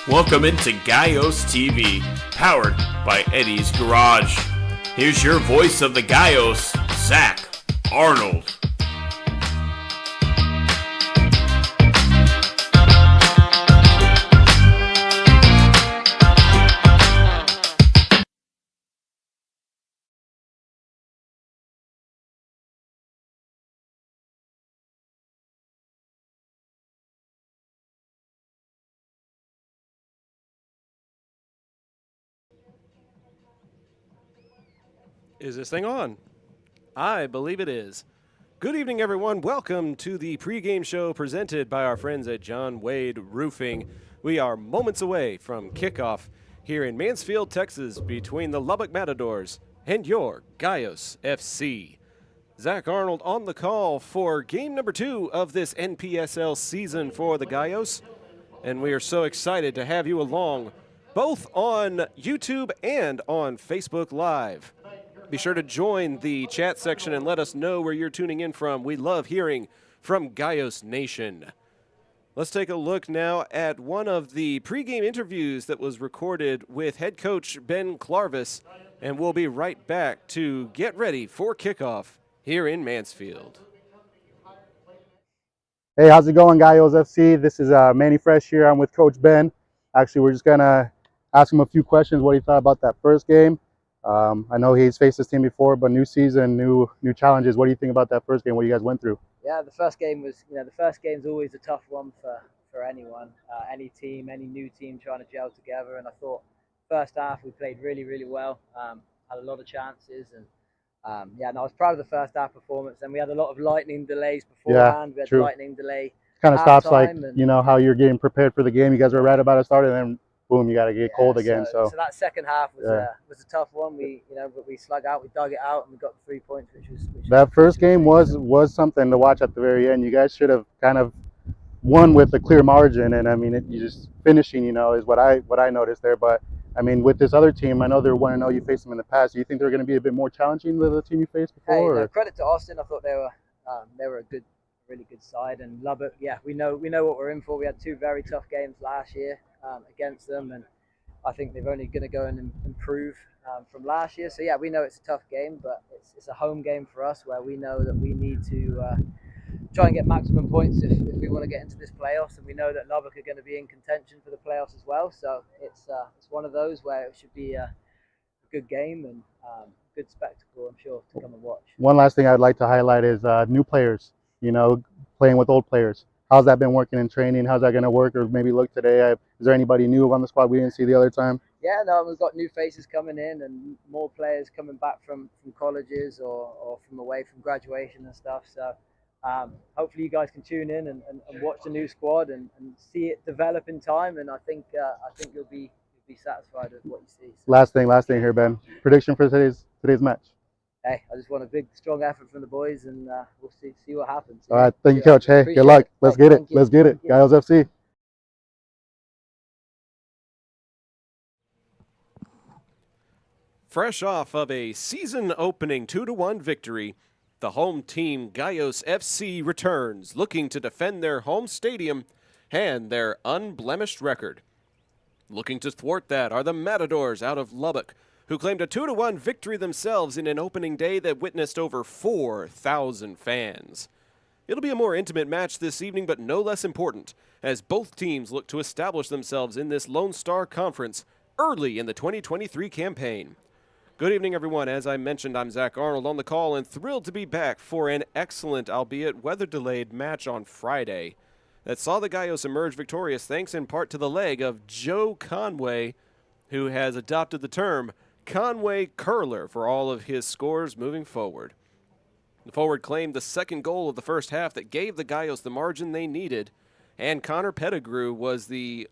Welcome into Gallos TV, powered by Eddie's Garage. Here's your voice of the Gallos, Zach Arnold. Is this thing on? I believe it is. Good evening, everyone. Welcome to the pregame show presented by our friends at John Wade Roofing. We are moments away from kickoff here in Mansfield, Texas, between the Lubbock Matadors and your Gallos FC. Zach Arnold on the call for game number 2 of this NPSL season for the Gallos. And we are so excited to have you along, both on YouTube and on Facebook Live. Be sure to join the chat section and let us know where you're tuning in from. We love hearing from Gallos Nation. Let's take a look now at one of the pregame interviews that was recorded with head coach Ben Clarvis, and we'll be right back to get ready for kickoff here in Mansfield. Hey, how's it going, Gallos FC? This is Manny Fresh here. I'm with Coach Ben. Actually, we're just going to ask him a few questions, what he thought about that first game. I know he's faced this team before, but new season, new challenges. What do you think about that first game, what you guys went through? Yeah, the first game was, the first game's always a tough one for anyone, any team, any new team trying to gel together. And I thought first half we played really, really well, had a lot of chances. And I was proud of the first half performance. And we had a lot of lightning delays beforehand. We had true. lightning delay. Kind of stops like, how you're getting prepared for the game. You guys were right about to start, and then boom, you got to get cold again. So that second half was a tough one. But we slug out, we dug it out, and we got the 3 points, which was that first game was something to watch at the very end. You guys should have kind of won with a clear margin, and I mean, you just finishing, is what I noticed there. But I mean, with this other team, I know they're 1-0. You faced them in the past. Do you think they're going to be a bit more challenging than the team you faced before? Hey, credit to Austin. I thought they were a really good side, and Lubbock. Yeah, we know what we're in for. We had 2 very tough games last year against them, and I think they're only going to go and improve from last year. So yeah, we know it's a tough game, but it's a home game for us where we know that we need to try and get maximum points if we want to get into this playoffs, and we know that Lubbock are going to be in contention for the playoffs as well. So it's one of those where it should be a good game and good spectacle, I'm sure, to come and watch. One last thing I'd like to highlight is new players, playing with old players. How's that been working in training? How's that going to work? Or maybe look today, is there anybody new on the squad we didn't see the other time? Yeah, no, we've got new faces coming in and more players coming back from colleges or from away from graduation and stuff. So hopefully you guys can tune in and watch the new squad and see it develop in time. And I think you'll be satisfied with what you see. So. Last thing here, Ben. Prediction for today's match. Hey, I just want a big, strong effort from the boys, and we'll see what happens. All right, thank you, Coach. Hey, good luck. Let's get it. Let's get it. Gallos FC. Fresh off of a season-opening 2-1 victory, the home team Gallos FC returns, looking to defend their home stadium and their unblemished record. Looking to thwart that are the Matadors out of Lubbock, who claimed a 2-1 victory themselves in an opening day that witnessed over 4,000 fans. It'll be a more intimate match this evening, but no less important, as both teams look to establish themselves in this Lone Star Conference early in the 2023 campaign. Good evening, everyone. As I mentioned, I'm Zach Arnold on the call and thrilled to be back for an excellent, albeit weather-delayed, match on Friday that saw the Gallos emerge victorious thanks in part to the leg of Joe Conway, who has adopted the term Conway Curler for all of his scores moving forward. The forward claimed the second goal of the first half that gave the Gallos the margin they needed, and Connor Pettigrew was the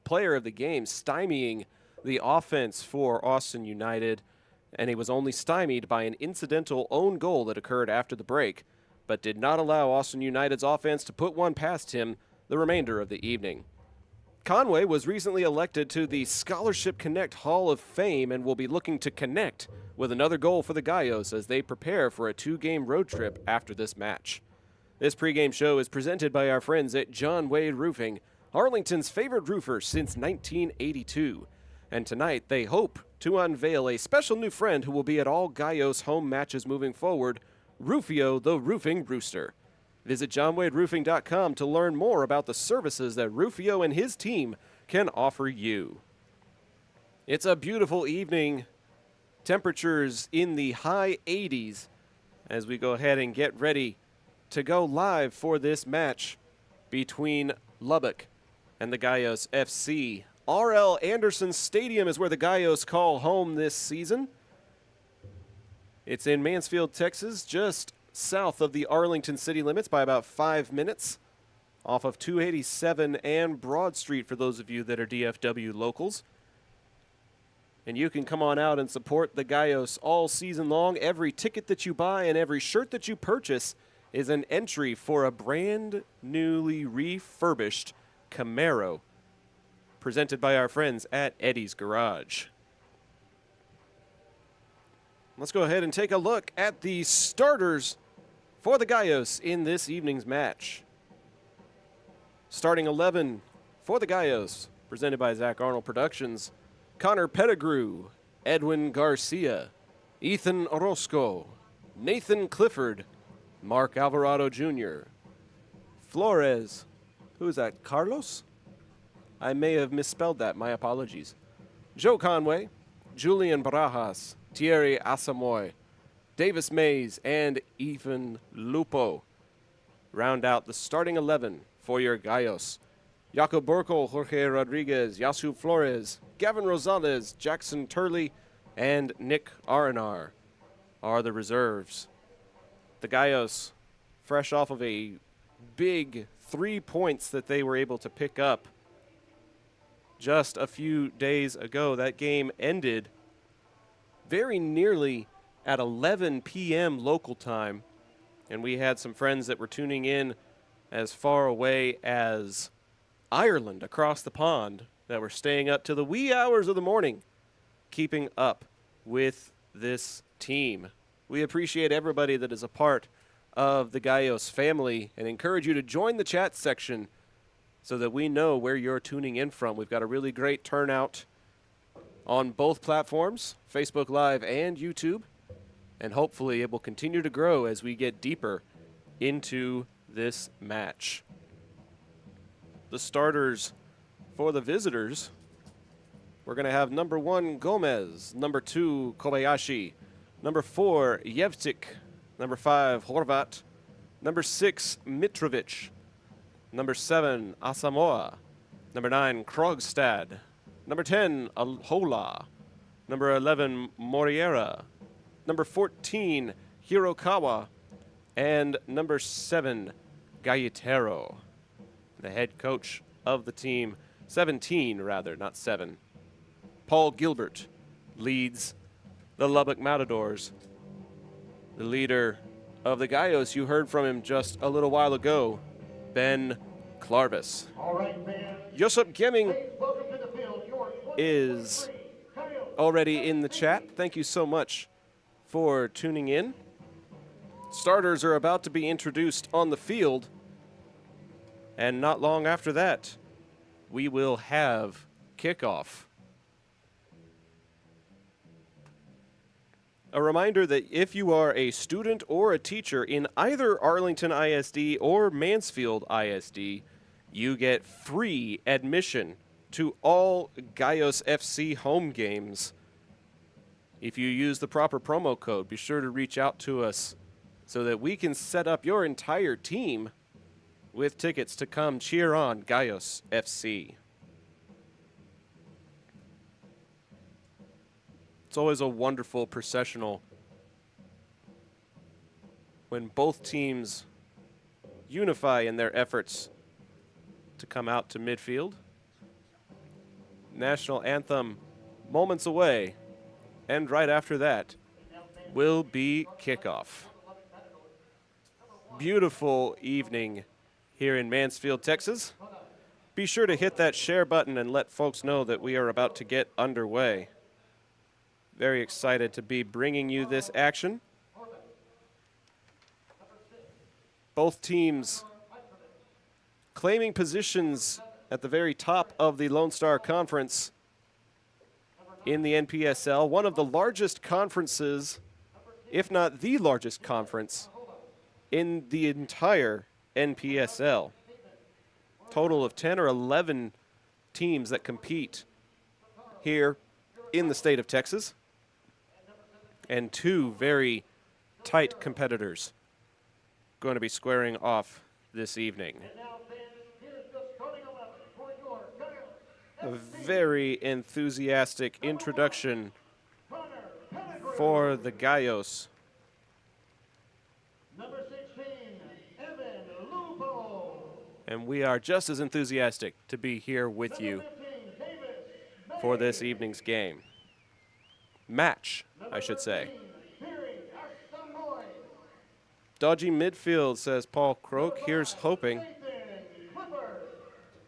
player of the game, stymieing the offense for Austin United, and he was only stymied by an incidental own goal that occurred after the break, but did not allow Austin United's offense to put one past him the remainder of the evening. Conway was recently elected to the Scholarship Connect Hall of Fame and will be looking to connect with another goal for the Gallos as they prepare for a 2-game road trip after this match. This pregame show is presented by our friends at John Wade Roofing, Arlington's favorite roofer since 1982. And tonight they hope to unveil a special new friend who will be at all Gallos home matches moving forward, Rufio the Roofing Rooster. Visit johnwaderoofing.com to learn more about the services that Rufio and his team can offer you. It's a beautiful evening. Temperatures in the high 80s as we go ahead and get ready to go live for this match between Lubbock and the Gallos FC. R.L. Anderson Stadium is where the Gallos call home this season. It's in Mansfield, Texas, just south of the Arlington city limits by about 5 minutes, off of 287 and Broad Street for those of you that are DFW locals. And you can come on out and support the Gallos all season long. Every ticket that you buy and every shirt that you purchase is an entry for a brand newly refurbished Camaro presented by our friends at Eddie's Garage. Let's go ahead and take a look at the starters for the Gallos in this evening's match. Starting 11 for the Gallos, presented by Zach Arnold Productions, Connor Pettigrew, Edwin Garcia, Ethan Orozco, Nathan Clifford, Mark Alvarado Jr., Flores, who is that, Carlos? I may have misspelled that, my apologies. Joe Conway, Julian Barajas, Thierry Asamoy, Davis Mays, and Ethan Lupo. Round out the starting 11 for your Gallos. Jacob Burkle, Jorge Rodriguez, Yasu Flores, Gavin Rosales, Jackson Turley, and Nick Arenar are the reserves. The Gallos, fresh off of a big 3 points that they were able to pick up just a few days ago. That game ended very nearly at 11 p.m. local time, and we had some friends that were tuning in as far away as Ireland across the pond that were staying up to the wee hours of the morning keeping up with this team. We appreciate everybody that is a part of the Gallos family and encourage you to join the chat section so that we know where you're tuning in from. We've got a really great turnout on both platforms, Facebook Live and YouTube, and hopefully it will continue to grow as we get deeper into this match. The starters for the visitors, we're going to have number 1, Gomez, number 2, Kobayashi, number 4, Yevtik, number 5, Horvat, number 6, Mitrovic, number 7, Asamoah, number 9, Krogstad, number 10, Alhola, number 11, Moriera, number 14, Hirokawa, and number 7, Galletero. The head coach of the team, 17 rather, not 7. Paul Gilbert leads the Lubbock Matadors. The leader of the Gallos, you heard from him just a little while ago, Ben Clarvis. Josep Gemming is already in the chat. Thank you so much for tuning in. Starters are about to be introduced on the field, and not long after that, we will have kickoff. A reminder that if you are a student or a teacher in either Arlington ISD or Mansfield ISD, you get free admission to all Gallos FC home games. If you use the proper promo code, be sure to reach out to us so that we can set up your entire team with tickets to come cheer on Gallos FC. It's always a wonderful processional when both teams unify in their efforts to come out to midfield. National anthem moments away, and right after that will be kickoff. Beautiful evening here in Mansfield, Texas. Be sure to hit that share button and let folks know that we are about to get underway. Very excited to be bringing you this action. Both teams claiming positions at the very top of the Lone Star Conference in the NPSL, one of the largest conferences, if not the largest conference, in the entire NPSL. Total of 10 or 11 teams that compete here in the state of Texas, and two very tight competitors going to be squaring off this evening. A very enthusiastic introduction for the Gallos. Number 16, Evan Lupo. And we are just as enthusiastic to be here with you for this evening's game. Match, I should say. Dodgy midfield, says Paul Croak. Here's hoping.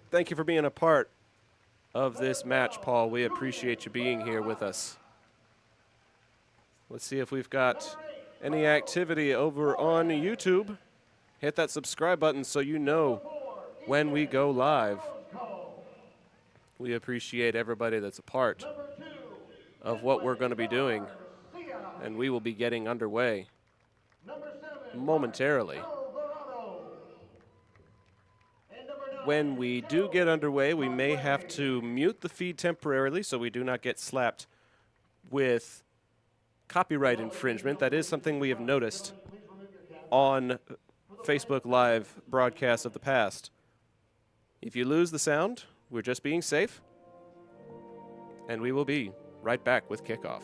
Thank you for being a part of this match, Paul. We appreciate you being here with us. Let's see if we've got any activity over on YouTube. Hit that subscribe button so you know when we go live. We appreciate everybody that's a part of what we're going to be doing, and we will be getting underway momentarily. When we do get underway, we may have to mute the feed temporarily so we do not get slapped with copyright infringement. That is something we have noticed on Facebook Live broadcasts of the past. If you lose the sound, we're just being safe, and we will be right back with kickoff.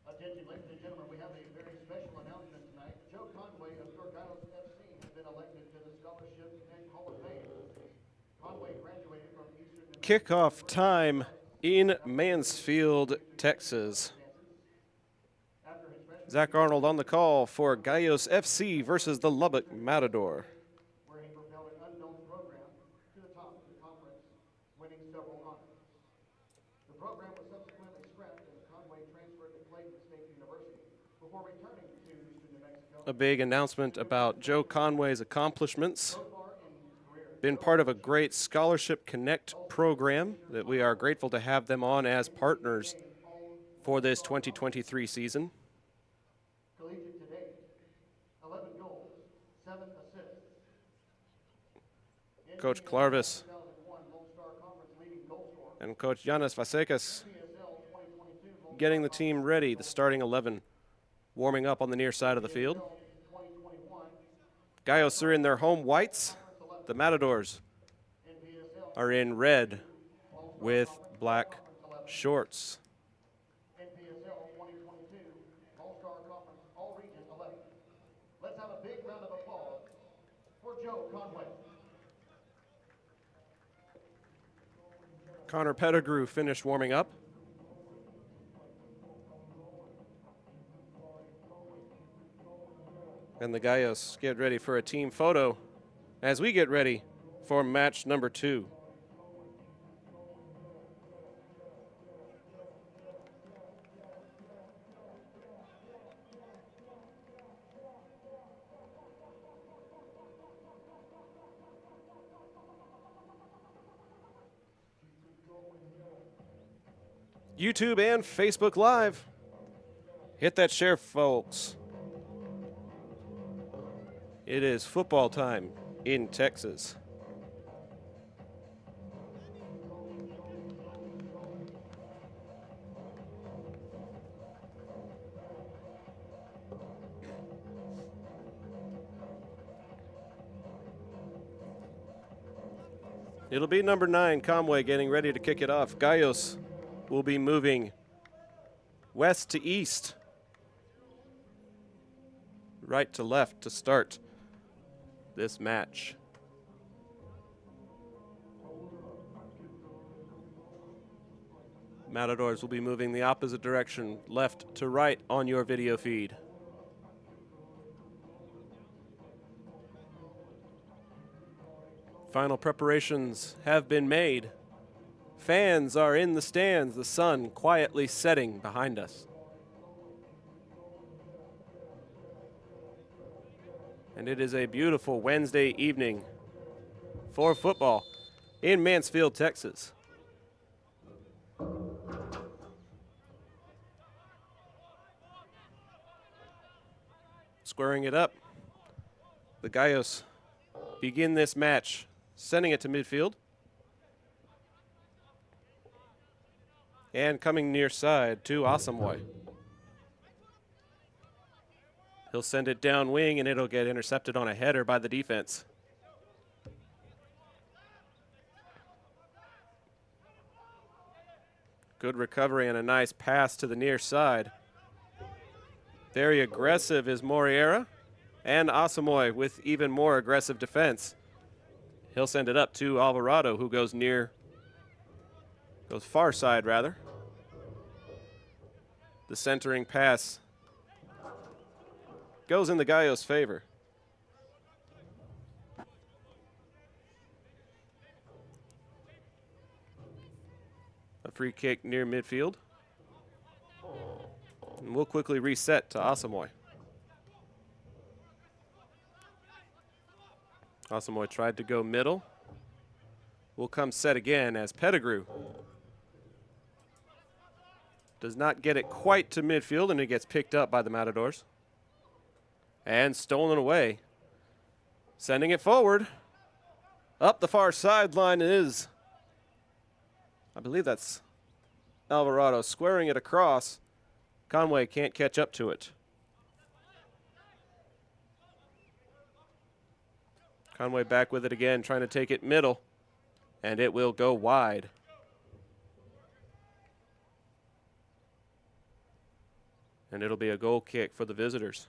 Attention, ladies and gentlemen, we have a very special announcement tonight. Joe Conway of your Gallos FC has been elected to the Scholarship and Hall of Fame. Conway graduated from Eastern New Kickoff time in Mansfield, Texas. Zach Arnold on the call for Gallos FC versus the Lubbock Matador. where he propelled an unknown program to the top of the conference, winning several honors. The program was subsequently scrapped and Conway transferred to Clayton State University before returning to Eastern New Mexico. A big announcement about Joe Conway's accomplishments. Been part of a great Scholarship Connect program that we are grateful to have them on as partners for this 2023 season. Collegiate to date, 11 goals, 7 assists. Coach Clarvis 2001 Lone Star Conference leading goal scorer. and Coach Yanis Vasekas NPSL 2022 getting the team ready, the starting 11 warming up on the near side of the field. 2021 Gallos are in their home whites. The Matadors are in red with black shorts. NPSL 2022 All-Star Conference All-Region 11. Let's have a big round of applause for Joe Conway. Connor Pettigrew finished warming up. And the Gallos get ready for a team photo as we get ready for match number 2. YouTube and Facebook Live. Hit that share, folks. It is football time in Texas. It'll be number 9, Conway, getting ready to kick it off. Gallos will be moving west to east, right to left to start this match. Matadors will be moving the opposite direction, left to right on your video feed. Final preparations have been made. Fans are in the stands, the sun quietly setting behind us. And it is a beautiful Wednesday evening for football in Mansfield, Texas. Squaring it up, the Gallos begin this match, sending it to midfield. And coming near side to Asamoah. He'll send it down wing, and it'll get intercepted on a header by the defense. Good recovery and a nice pass to the near side. Very aggressive is Moriera, and Asamoah with even more aggressive defense. He'll send it up to Alvarado, who goes far side rather. The centering pass goes in the Gallos' favor. A free kick near midfield. And we'll quickly reset to Asamoah. Asamoah tried to go middle. Will come set again as Pettigrew does not get it quite to midfield, and it gets picked up by the Matadors. And stolen away. Sending it forward. Up the far sideline is, I believe that's Alvarado, squaring it across. Conway can't catch up to it. Conway back with it again, trying to take it middle, and it will go wide. And it'll be a goal kick for the visitors.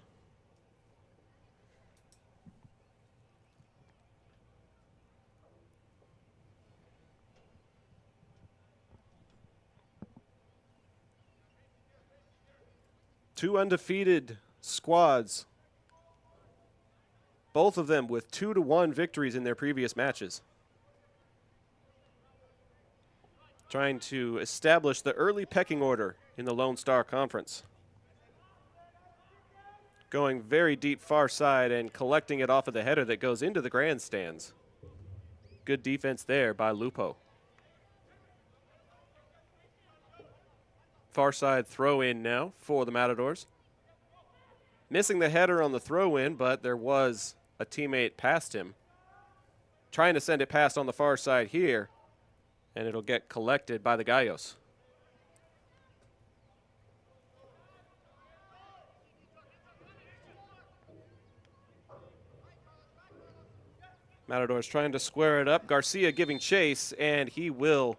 Two undefeated squads, both of them with 2-1 victories in their previous matches. Trying to establish the early pecking order in the Lone Star Conference. Going very deep far side and collecting it off of the header that goes into the grandstands. Good defense there by Lupo. Far side throw in now for the Matadors. Missing the header on the throw in, but there was a teammate past him. Trying to send it past on the far side here, and it'll get collected by the Gallos. Matadors trying to square it up. Garcia giving chase, and he will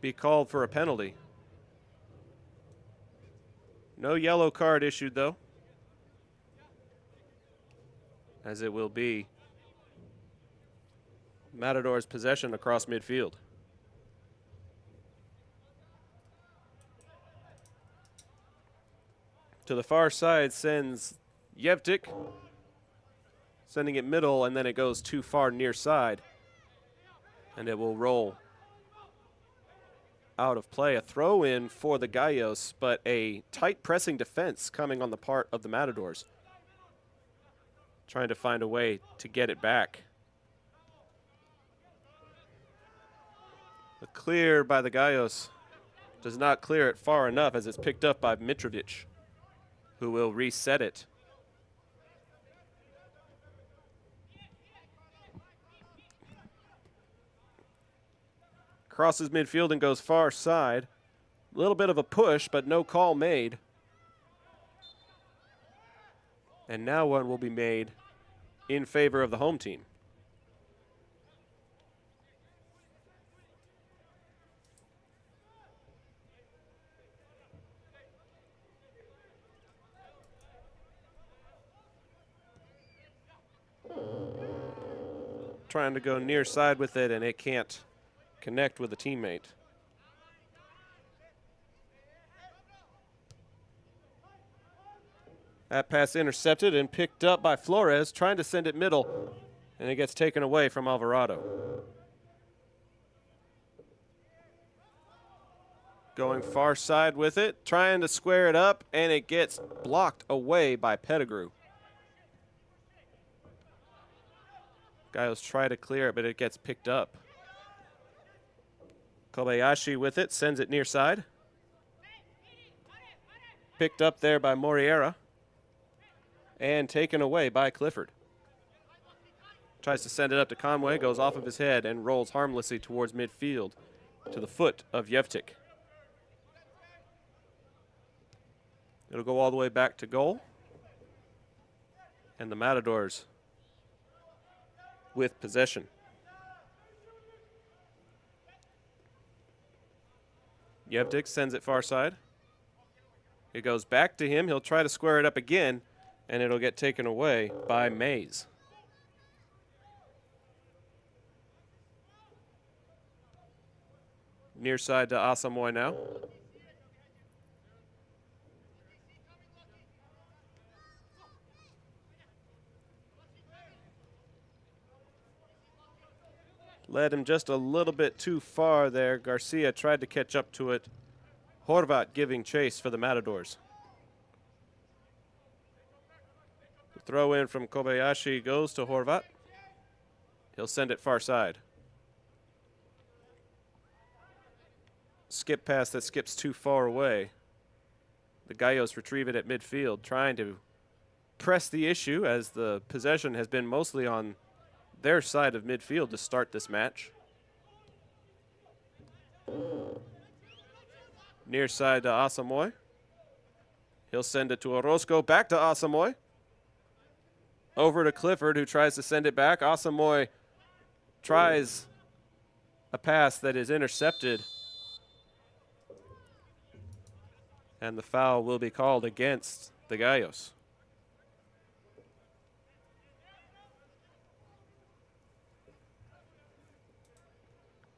be called for a penalty. No yellow card issued, though, as it will be Matadors' possession across midfield. To the far side sends Yevtik, sending it middle, and then it goes too far near side, and it will roll out of play. A throw in for the Gallos, but a tight pressing defense coming on the part of the Matadors, trying to find a way to get it back. The clear by the Gallos does not clear it far enough as it's picked up by Mitrovic, who will reset it. Crosses midfield and goes far side. A little bit of a push, but no call made. And now one will be made in favor of the home team. Trying to go near side with it, and it can't connect with a teammate. That pass intercepted and picked up by Flores, trying to send it middle, and it gets taken away from Alvarado. Going far side with it, trying to square it up, and it gets blocked away by Pettigrew. Gallos try to clear it, but it gets picked up. Kobayashi with it, sends it near side. Picked up there by Moriera. And taken away by Clifford. Tries to send it up to Conway, goes off of his head and rolls harmlessly towards midfield to the foot of Yevtik. It'll go all the way back to goal. And the Matadors with possession. Yevtik sends it far side. It goes back to him. He'll try to square it up again, and it'll get taken away by Mays. Near side to Asamoah now. Led him just a little bit too far there. Garcia tried to catch up to it. Horvat giving chase for the Matadors. The throw in from Kobayashi goes to Horvat. He'll send it far side. Skip pass that skips too far away. The Gallos retrieve it at midfield, trying to press the issue as the possession has been mostly on their side of midfield to start this match. Near side to Asamoah. He'll send it to Orozco, back to Asamoah. Over to Clifford, who tries to send it back. Asamoah tries a pass that is intercepted. And the foul will be called against the Gallos.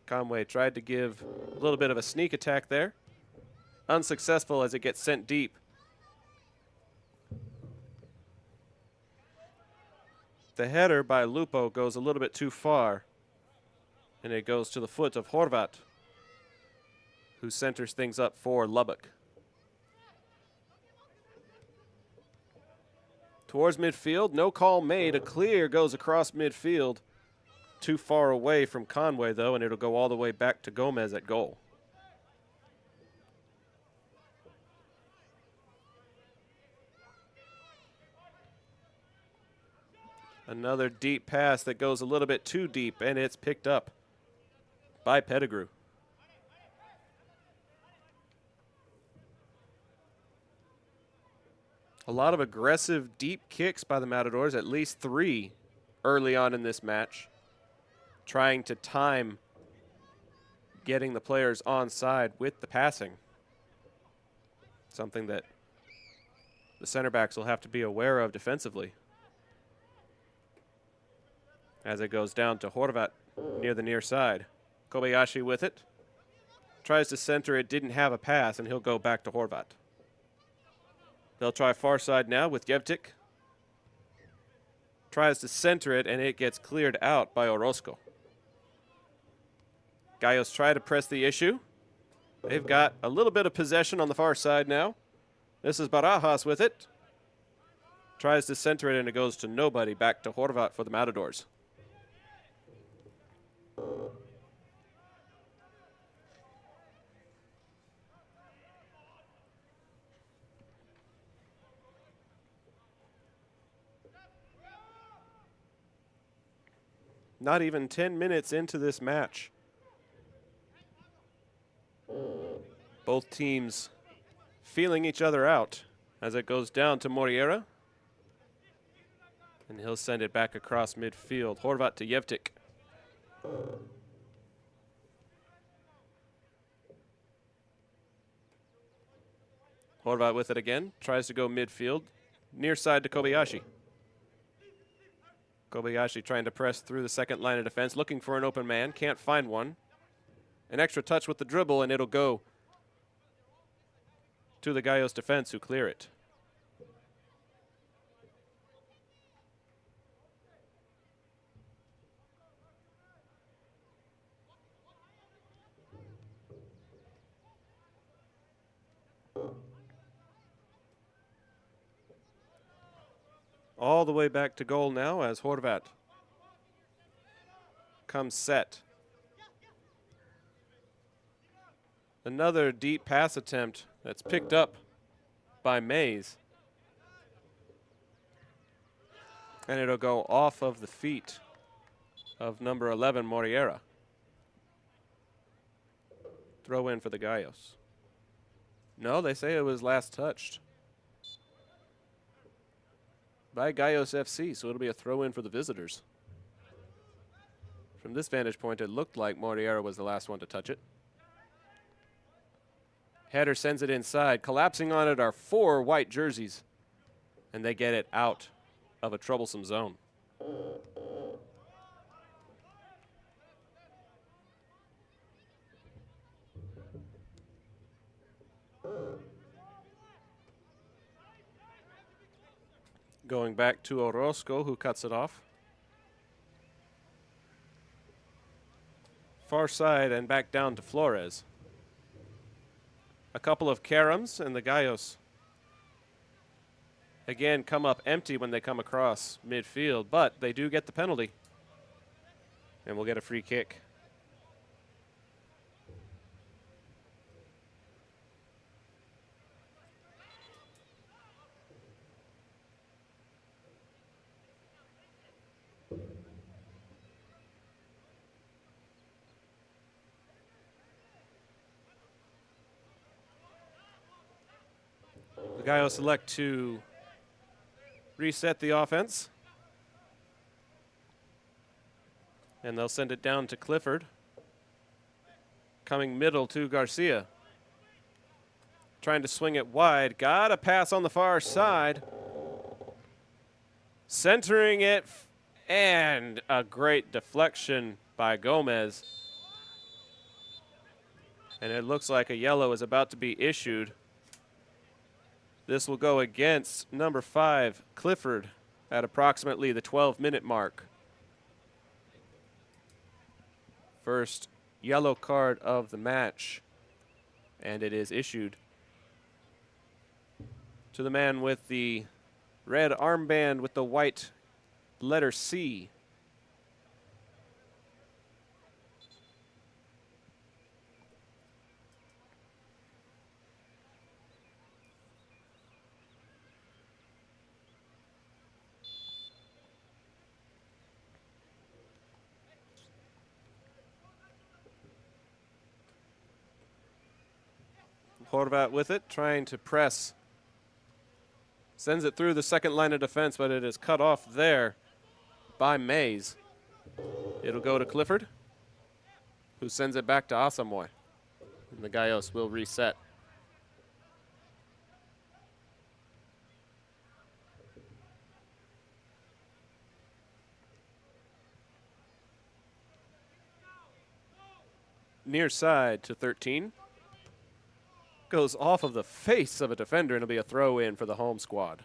Conway tried to give a little bit of a sneak attack there. Unsuccessful as it gets sent deep. The header by Lupo goes a little bit too far, and it goes to the foot of Horvat, who centers things up for Lubbock. Towards midfield, no call made. A clear goes across midfield. Too far away from Conway, though, and it'll go all the way back to Gomez at goal. Another deep pass that goes a little bit too deep, and it's picked up by Pettigrew. A lot of aggressive deep kicks by the Matadors, at least 3 early on in this match, trying to time getting the players onside with the passing. Something that the center backs will have to be aware of defensively. As it goes down to Horvat near the near side. Kobayashi with it. Tries to center it, didn't have a pass, and he'll go back to Horvat. They'll try far side now with Yevtik. Tries to center it, and it gets cleared out by Orozco. Gallos try to press the issue. They've got a little bit of possession on the far side now. This is Barajas with it. Tries to center it, and it goes to nobody. Back to Horvat for the Matadors. Not even 10 minutes into this match. Both teams feeling each other out as it goes down to Moriera. And he'll send it back across midfield. Horvat to Jevtic. Horvat with it again. Tries to go midfield. Near side to Kobayashi. Kobayashi trying to press through the second line of defense. Looking for an open man. Can't find one. An extra touch with the dribble, and it'll go to the Gallos defense, who clear it. All the way back to goal now as Horvat comes set. Another deep pass attempt that's picked up by Mays. And it'll go off of the feet of number 11, Moriera. Throw in for the Gallos. No, they say it was last touched by Gallos FC, so it'll be a throw in for the visitors. From this vantage point, it looked like Moriera was the last one to touch it. Header sends it inside. Collapsing on it are 4 white jerseys, and they get it out of a troublesome zone. Going back to Orozco, who cuts it off. Far side and back down to Flores. A couple of caroms, and the Gallos again come up empty when they come across midfield, but they do get the penalty. And we'll get a free kick. The Gallos select to reset the offense. And they'll send it down to Clifford. Coming middle to Garcia. Trying to swing it wide. Got a pass on the far side. Centering it, and a great deflection by Gomez. And it looks like a yellow is about to be issued. This will go against number 5, Clifford, at approximately the 12-minute mark. First yellow card of the match, and it is issued to the man with the red armband with the white letter C. Horvat with it, trying to press. Sends it through the second line of defense, but it is cut off there by Mays. It'll go to Clifford, who sends it back to Asamoah. And the Gallos will reset. Near side to 13. Goes off of the face of a defender, and it'll be a throw in for the home squad.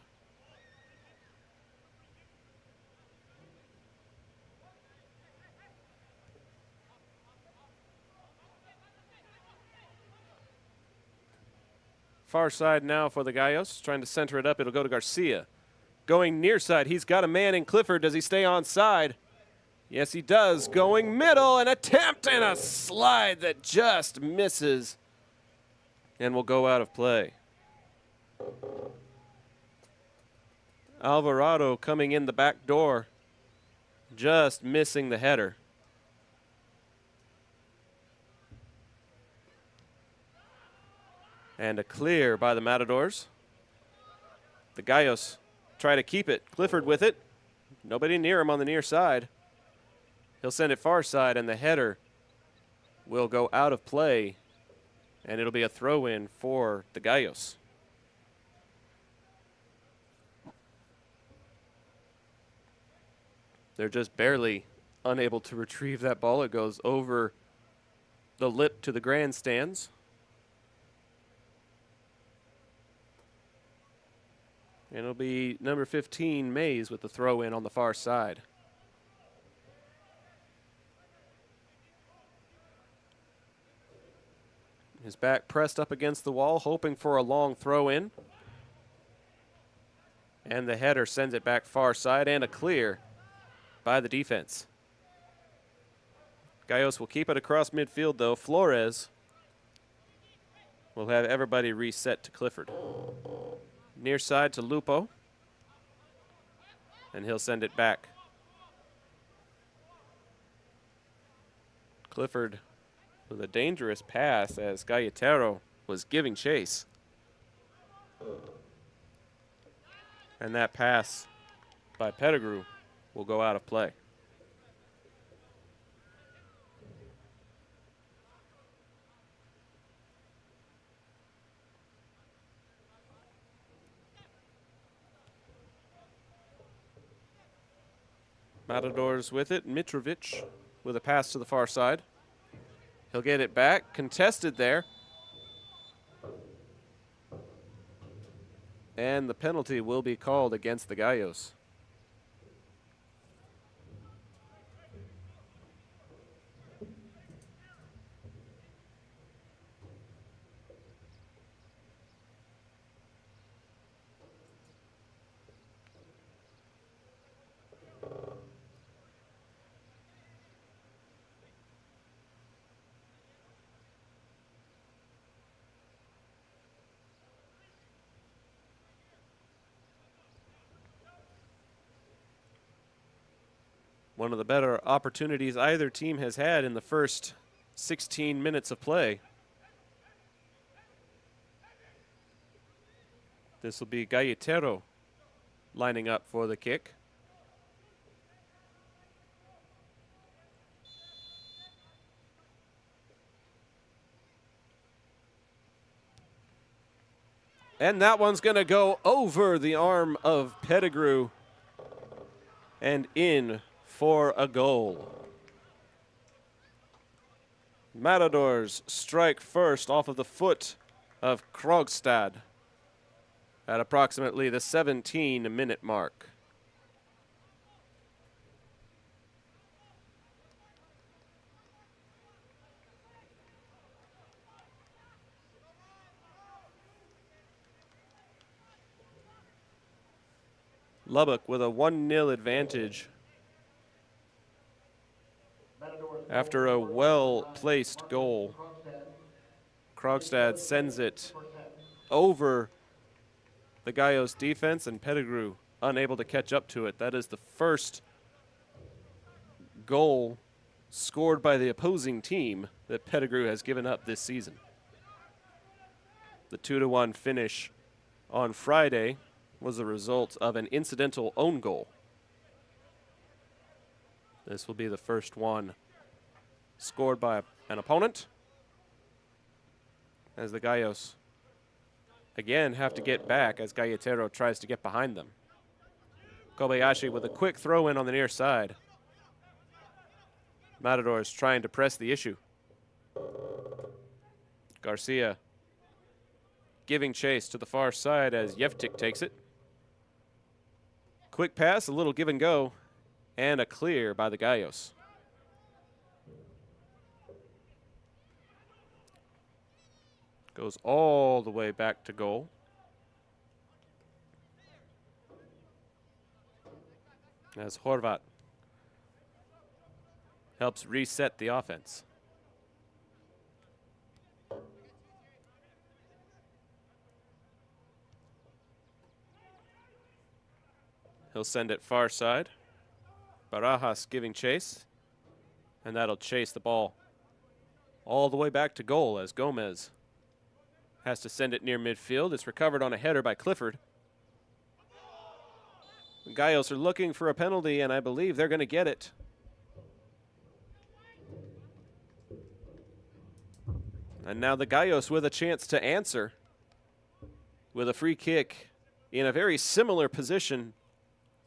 Far side now for the Gallos, trying to center it up. It'll go to Garcia. Going near side, he's got a man in Clifford. Does he stay on side? Yes, he does. Going middle, an attempt and a slide that just misses and will go out of play. Alvarado coming in the back door. just missing the header. And a clear by the Matadors. The Gallos try to keep it. Clifford with it. Nobody near him on the near side. He'll send it far side, and the header will go out of play, and it'll be a throw-in for the Gallos. They're just barely unable to retrieve that ball. It goes over the lip to the grandstands. And it'll be number 15, Mays, with the throw-in on the far side. His back pressed up against the wall, hoping for a long throw-in. And the header sends it back far side, and a clear by the defense. Gallos will keep it across midfield, though. Flores will have everybody reset to Clifford. Near side to Lupo. And he'll send it back. Clifford with a dangerous pass as Galletero was giving chase. And that pass by Pettigrew will go out of play. Matadors with it. Mitrovic with a pass to the far side. He'll get it back. Contested there. And the penalty will be called against the Gallos. One of the better opportunities either team has had in the first 16 minutes of play. This will be Galletero lining up for the kick. And that one's going to go over the arm of Pettigrew and in for a goal. Matadors strike first off of the foot of Krogstad at approximately the 17-minute mark. Lubbock with a 1-0 advantage after a well-placed goal. Krogstad sends it over the Gallos defense, and Pettigrew unable to catch up to it. That is the first goal scored by the opposing team that Pettigrew has given up this season. The 2-1 finish on Friday was a result of an incidental own goal. This will be the first one scored by an opponent, as the Gallos again have to get back as Galletero tries to get behind them. Kobayashi with a quick throw in on the near side. Matadors trying to press the issue. Garcia giving chase to the far side as Yevtik takes it. Quick pass, a little give and go, and a clear by the Gallos. Goes all the way back to goal. As Horvat helps reset the offense. He'll send it far side. Barajas giving chase. And that'll chase the ball all the way back to goal as Gomez has to send it near midfield. It's recovered on a header by Clifford. The Gallos are looking for a penalty, and I believe they're going to get it. And now the Gallos with a chance to answer with a free kick in a very similar position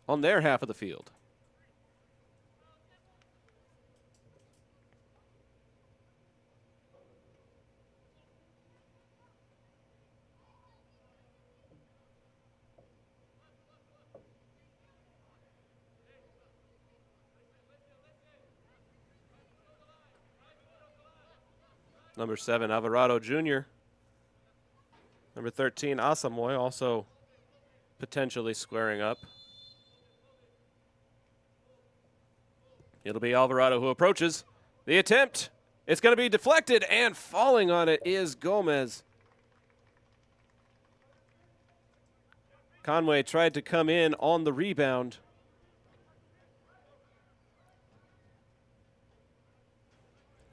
on their half of the field. Number 7, Alvarado Jr. Number 13, Asamoy, also potentially squaring up. It'll be Alvarado who approaches. The attempt, it's going to be deflected, and falling on it is Gomez. Conway tried to come in on the rebound.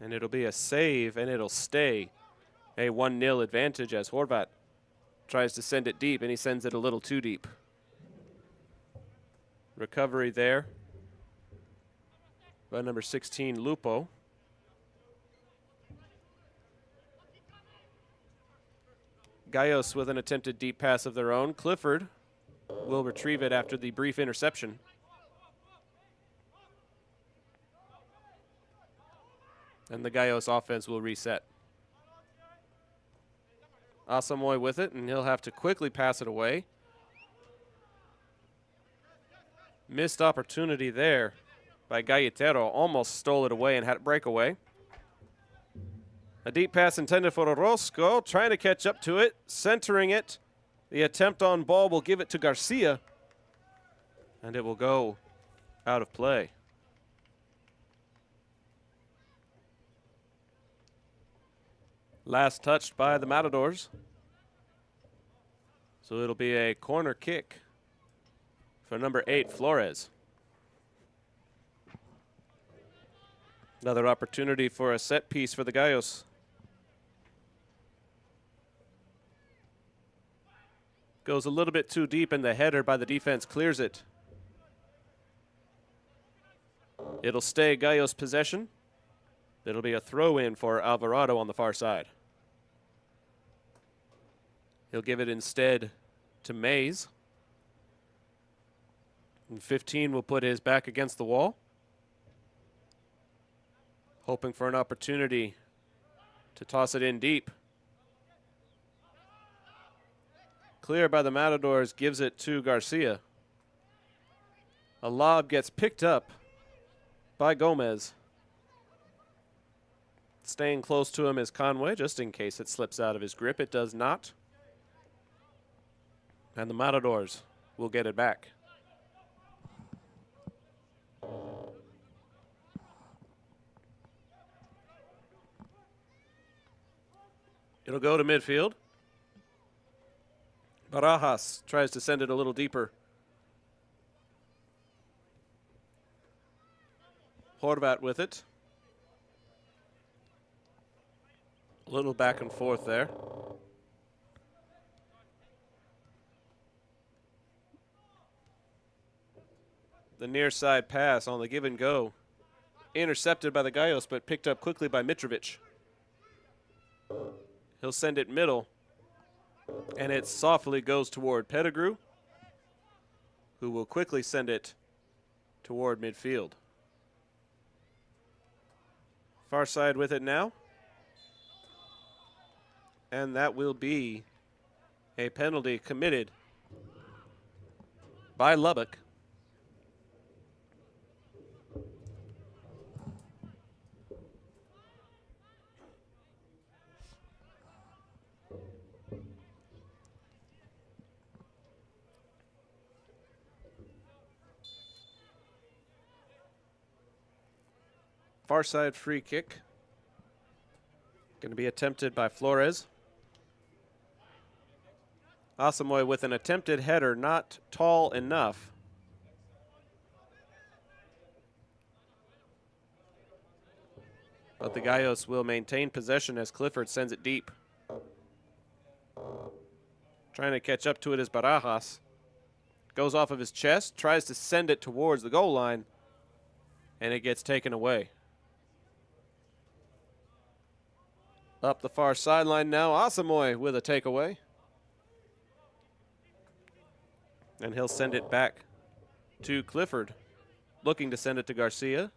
And it'll be a save, and it'll stay a 1-0 advantage as Horvat tries to send it deep, and he sends it a little too deep. Recovery there by number 16, Lupo. Gallos with an attempted deep pass of their own. Clifford will retrieve it after the brief interception. And the Gallos offense will reset. Asamoy with it, and he'll have to quickly pass it away. Missed opportunity there by Galletero. Almost stole it away and had it break away. A deep pass intended for Orozco, trying to catch up to it, centering it. The attempt on ball will give it to Garcia, and it will go out of play. Last touched by the Matadors. So it'll be a corner kick for number 8, Flores. Another opportunity for a set piece for the Gallos. Goes a little bit too deep, and the header by the defense clears it. It'll stay Gallos possession. It'll be a throw-in for Alvarado on the far side. He'll give it instead to Mays. And 15 will put his back against the wall, hoping for an opportunity to toss it in deep. Clear by the Matadors, gives it to Garcia. A lob gets picked up by Gomez. Staying close to him is Conway, just in case it slips out of his grip. It does not. And the Matadors will get it back. It'll go to midfield. Barajas tries to send it a little deeper. Horvat with it. A little back and forth there. The near side pass on the give and go. Intercepted by the Gallos, but picked up quickly by Mitrovic. He'll send it middle, and it softly goes toward Pettigrew, who will quickly send it toward midfield. Far side with it now. And that will be a penalty committed by Lubbock. Far side free kick. Going to be attempted by Flores. Asamoy with an attempted header, not tall enough. But the Gallos will maintain possession as Clifford sends it deep. Trying to catch up to it is Barajas. Goes off of his chest, tries to send it towards the goal line, and it gets taken away. Up the far sideline now, Asamoah with a takeaway. And he'll send it back to Clifford, looking to send it to Garcia.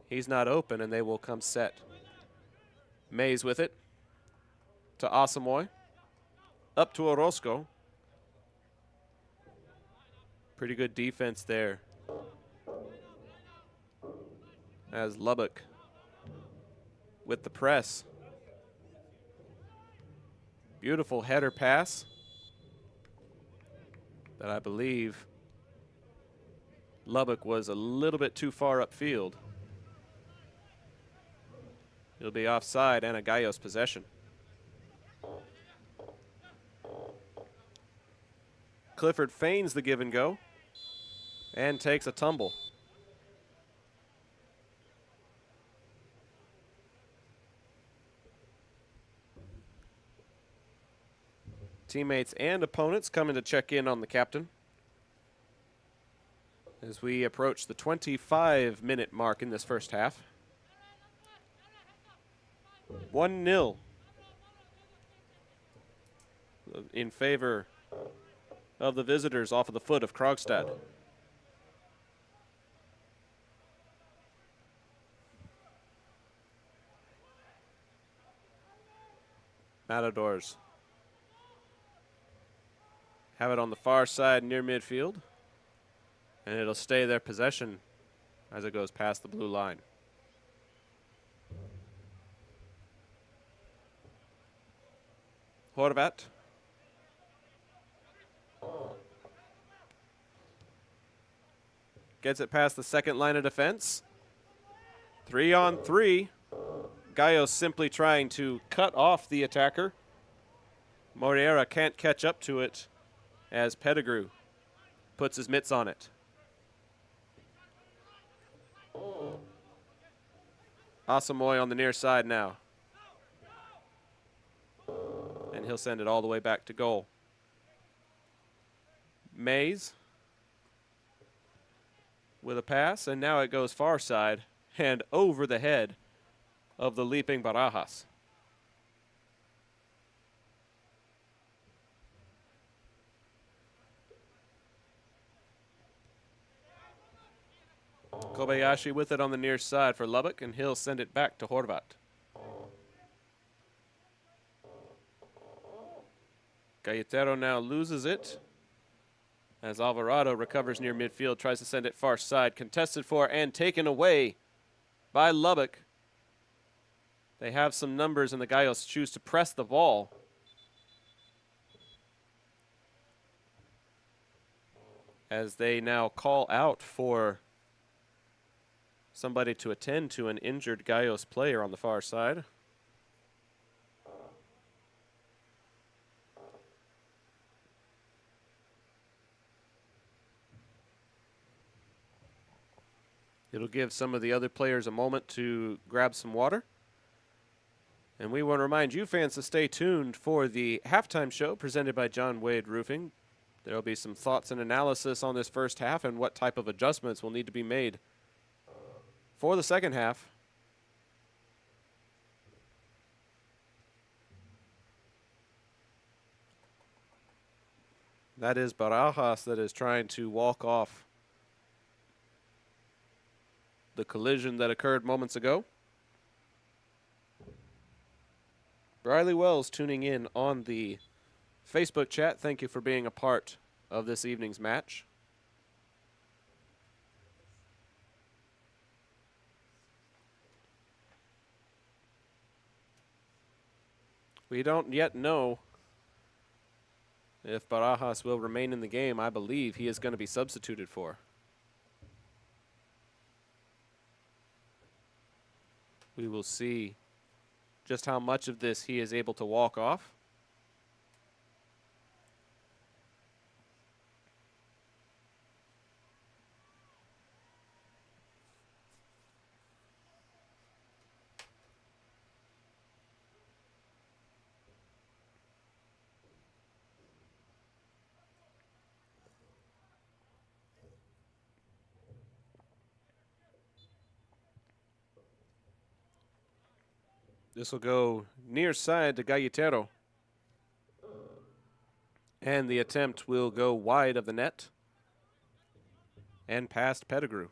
He's not open, and they will come set. Mays with it to Asamoah. Up to Orozco. Pretty good defense there. As Lubbock with the press. Beautiful header pass that I believe Lubbock was a little bit too far upfield. It'll be offside and a Gallos possession. Clifford feigns the give and go and takes a tumble. Teammates and opponents coming to check in on the captain as we approach the 25-minute mark in this first half. 1-0 in favor of the visitors off of the foot of Krogstad. Matadors have it on the far side near midfield, and it'll stay their possession as it goes past the blue line. Horvat. Gets it past the second line of defense. 3-on-3. Gallos simply trying to cut off the attacker. Moreira can't catch up to it as Pettigrew puts his mitts on it. Asamoah on the near side now. And he'll send it all the way back to goal. Mays with a pass, and now it goes far side and over the head of the leaping Barajas. Kobayashi with it on the near side for Lubbock, and he'll send it back to Horvat. Galletero now loses it as Alvarado recovers near midfield, tries to send it far side, contested for and taken away by Lubbock. They have some numbers, and the Gallos choose to press the ball. As they now call out for somebody to attend to an injured Gallos player on the far side. It'll give some of the other players a moment to grab some water. And we want to remind you fans to stay tuned for the halftime show presented by John Wade Roofing. There will be some thoughts and analysis on this first half and what type of adjustments will need to be made for the second half. That is Barajas that is trying to walk off the collision that occurred moments ago. Briley Wells tuning in on the Facebook chat. Thank you for being a part of this evening's match. We don't yet know if Barajas will remain in the game. I believe he is going to be substituted for. We will see just how much of this he is able to walk off. This will go near side to Galletero. And the attempt will go wide of the net and past Pettigrew.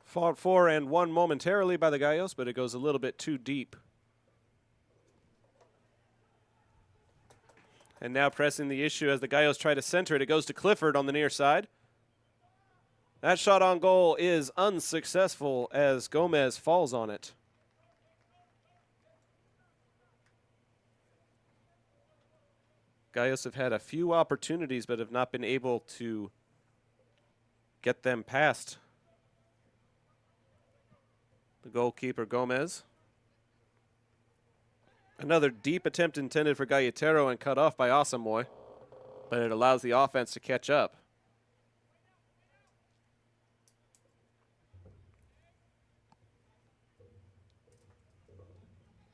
Fought for and won momentarily by the Gallos, but it goes a little bit too deep. And now pressing the issue as the Gallos try to center it. It goes to Clifford on the near side. That shot on goal is unsuccessful as Gomez falls on it. Gallos have had a few opportunities but have not been able to get them past the goalkeeper, Gomez. Another deep attempt intended for Galletero and cut off by Asamoah, but it allows the offense to catch up.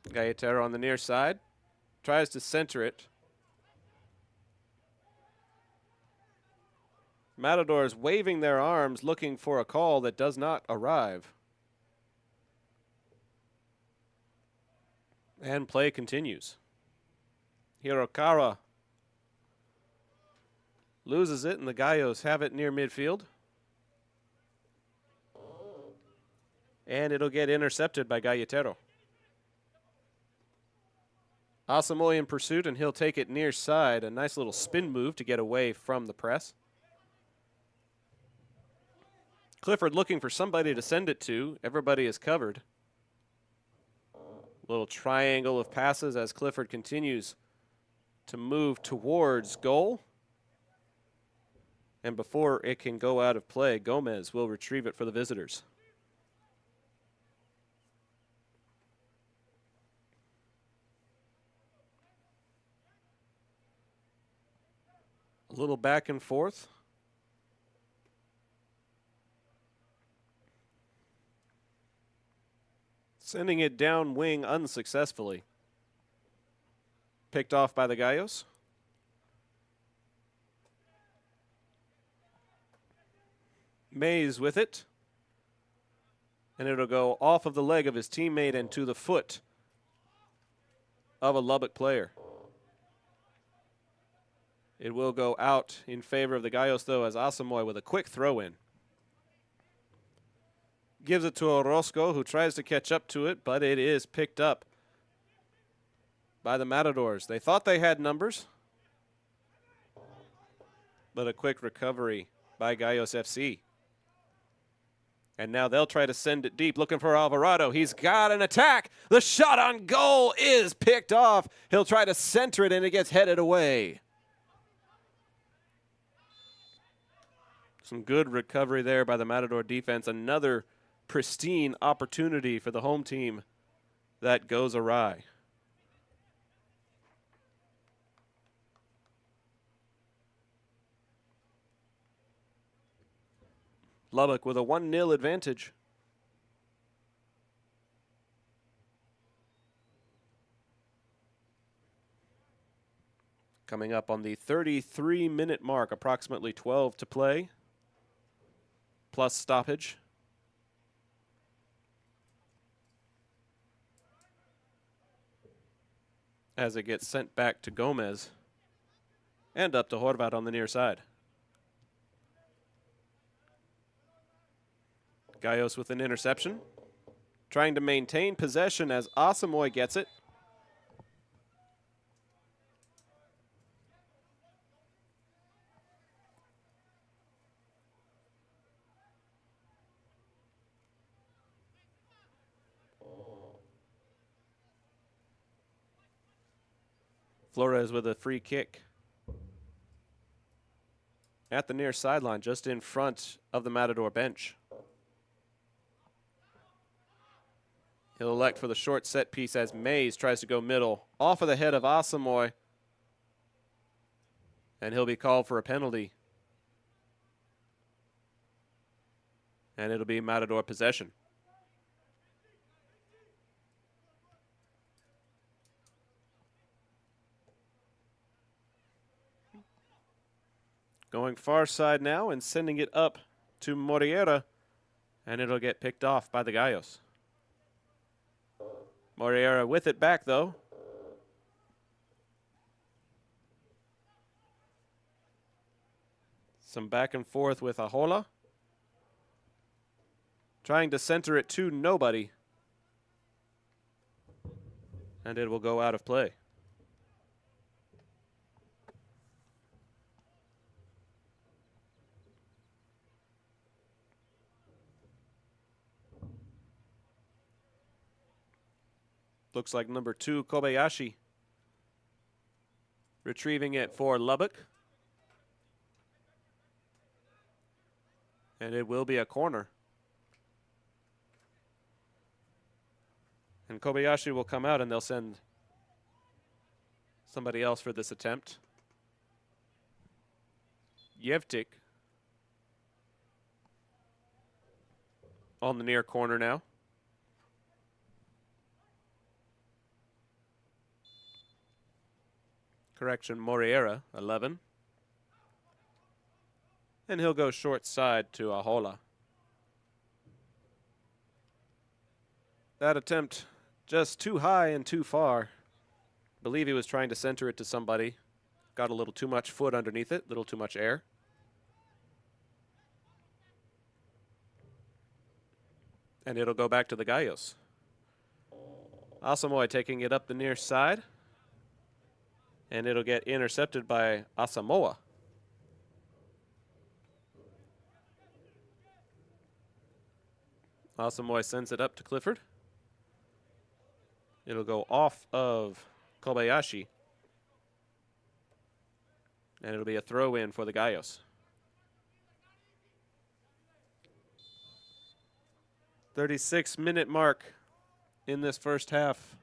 Galletero on the near side, tries to center it. Matadors waving their arms looking for a call that does not arrive. And play continues. Hirokara loses it, and the Gallos have it near midfield. And it'll get intercepted by Galletero. Asamoah in pursuit, and he'll take it near side. A nice little spin move to get away from the press. Clifford looking for somebody to send it to. Everybody is covered. Little triangle of passes as Clifford continues to move towards goal. And before it can go out of play, Gomez will retrieve it for the visitors. A little back and forth. Sending it down wing unsuccessfully. Picked off by the Gallos. Mays with it. And it'll go off of the leg of his teammate and to the foot of a Lubbock player. It will go out in favor of the Gallos, though, as Asamoah with a quick throw-in. Gives it to Orozco, who tries to catch up to it, but it is picked up by the Matadors. They thought they had numbers, but a quick recovery by Gallos FC. And now they'll try to send it deep, looking for Alvarado. He's got an attack. The shot on goal is picked off. He'll try to center it, and it gets headed away. Some good recovery there by the Matador defense. Another pristine opportunity for the home team that goes awry. Lubbock with a 1-0 advantage. Coming up on the 33-minute mark, approximately 12 to play, plus stoppage. As it gets sent back to Gomez and up to Horvat on the near side. Gallos with an interception, trying to maintain possession as Asamoah gets it. Flores with a free kick at the near sideline, just in front of the Matador bench. He'll elect for the short set piece as Mays tries to go middle. Off of the head of Asamoah. And he'll be called for a penalty. And it'll be Matador possession. Going far side now and sending it up to Moriera. And it'll get picked off by the Gallos. Moriera with it back, though. Some back and forth with Ahola. Trying to center it to nobody. And it will go out of play. Looks like number 2, Kobayashi, retrieving it for Lubbock. And it will be a corner. And Kobayashi will come out and they'll send somebody else for this attempt. Yevtik on the near corner now. Correction, Moriera, 11. And he'll go short side to Ahola. That attempt just too high and too far. Believe he was trying to center it to somebody. Got a little too much foot underneath it, a little too much air. And it'll go back to the Gallos. Asamoah taking it up the near side. And it'll get intercepted by Asamoah. Asamoah sends it up to Clifford. It'll go off of Kobayashi. And it'll be a throw in for the Gallos. 36-minute mark in this first half.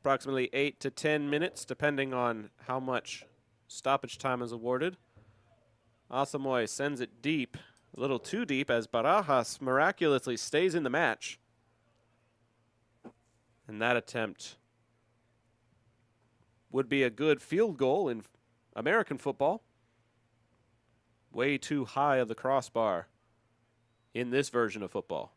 Approximately 8 to 10 minutes, depending on how much stoppage time is awarded. Asamoah sends it deep, a little too deep, as Barajas miraculously stays in the match. And that attempt would be a good field goal in American football. Way too high of the crossbar in this version of football.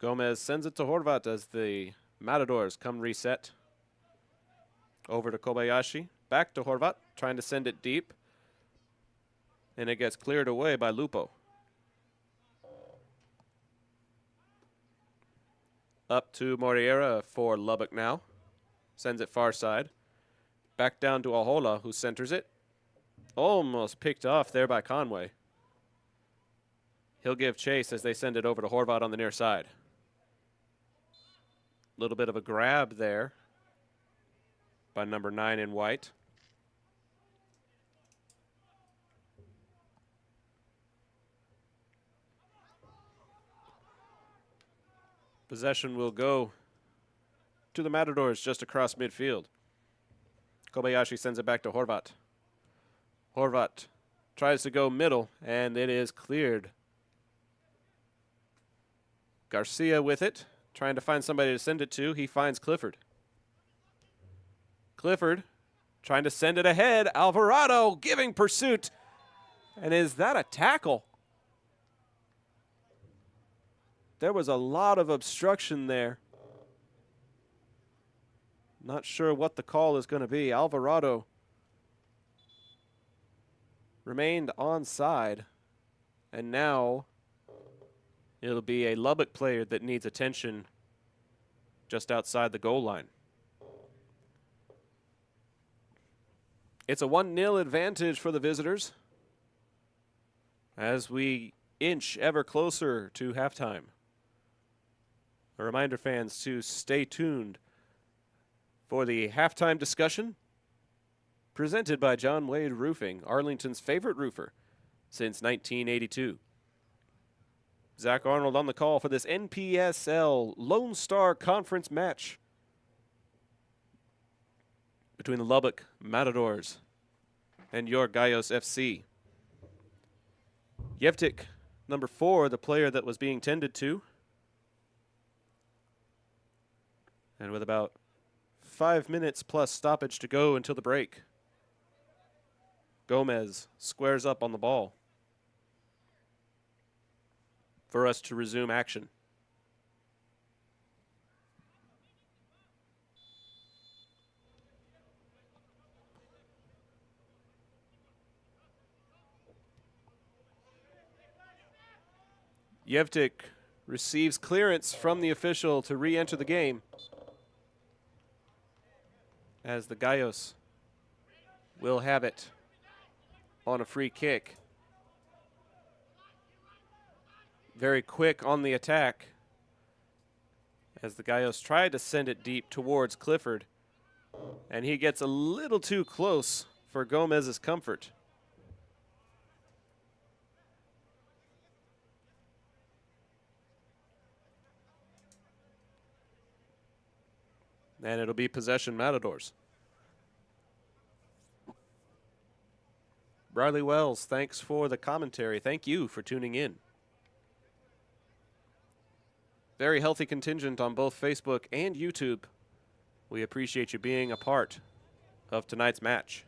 Gomez sends it to Horvat as the Matadors come reset. Over to Kobayashi. Back to Horvat, trying to send it deep. And it gets cleared away by Lupo. Up to Moriera for Lubbock now. Sends it far side. Back down to Ahola, who centers it. Almost picked off there by Conway. He'll give chase as they send it over to Horvat on the near side. Little bit of a grab there by number 9 in white. Possession will go to the Matadors just across midfield. Kobayashi sends it back to Horvat. Horvat tries to go middle, and it is cleared. Garcia with it, trying to find somebody to send it to. He finds Clifford. Clifford trying to send it ahead. Alvarado giving pursuit. And is that a tackle? There was a lot of obstruction there. Not sure what the call is going to be. Alvarado remained onside. And now it'll be a Lubbock player that needs attention just outside the goal line. It's a 1-0 advantage for the visitors as we inch ever closer to halftime. A reminder, fans, to stay tuned for the halftime discussion, presented by John Wade Roofing, Arlington's favorite roofer since 1982. Zach Arnold on the call for this NPSL Lone Star Conference match between the Lubbock Matadors and your Gallos FC. Yevtik, number 4, the player that was being tended to. And with about 5 minutes plus stoppage to go until the break, Gomez squares up on the ball for us to resume action. Yevtik receives clearance from the official to re-enter the game as the Gallos will have it on a free kick. Very quick on the attack as the Gallos tried to send it deep towards Clifford, and he gets a little too close for Gomez's comfort. And it'll be possession Matadors. Riley Wells, thanks for the commentary. Thank you for tuning in. Very healthy contingent on both Facebook and YouTube. We appreciate you being a part of tonight's match.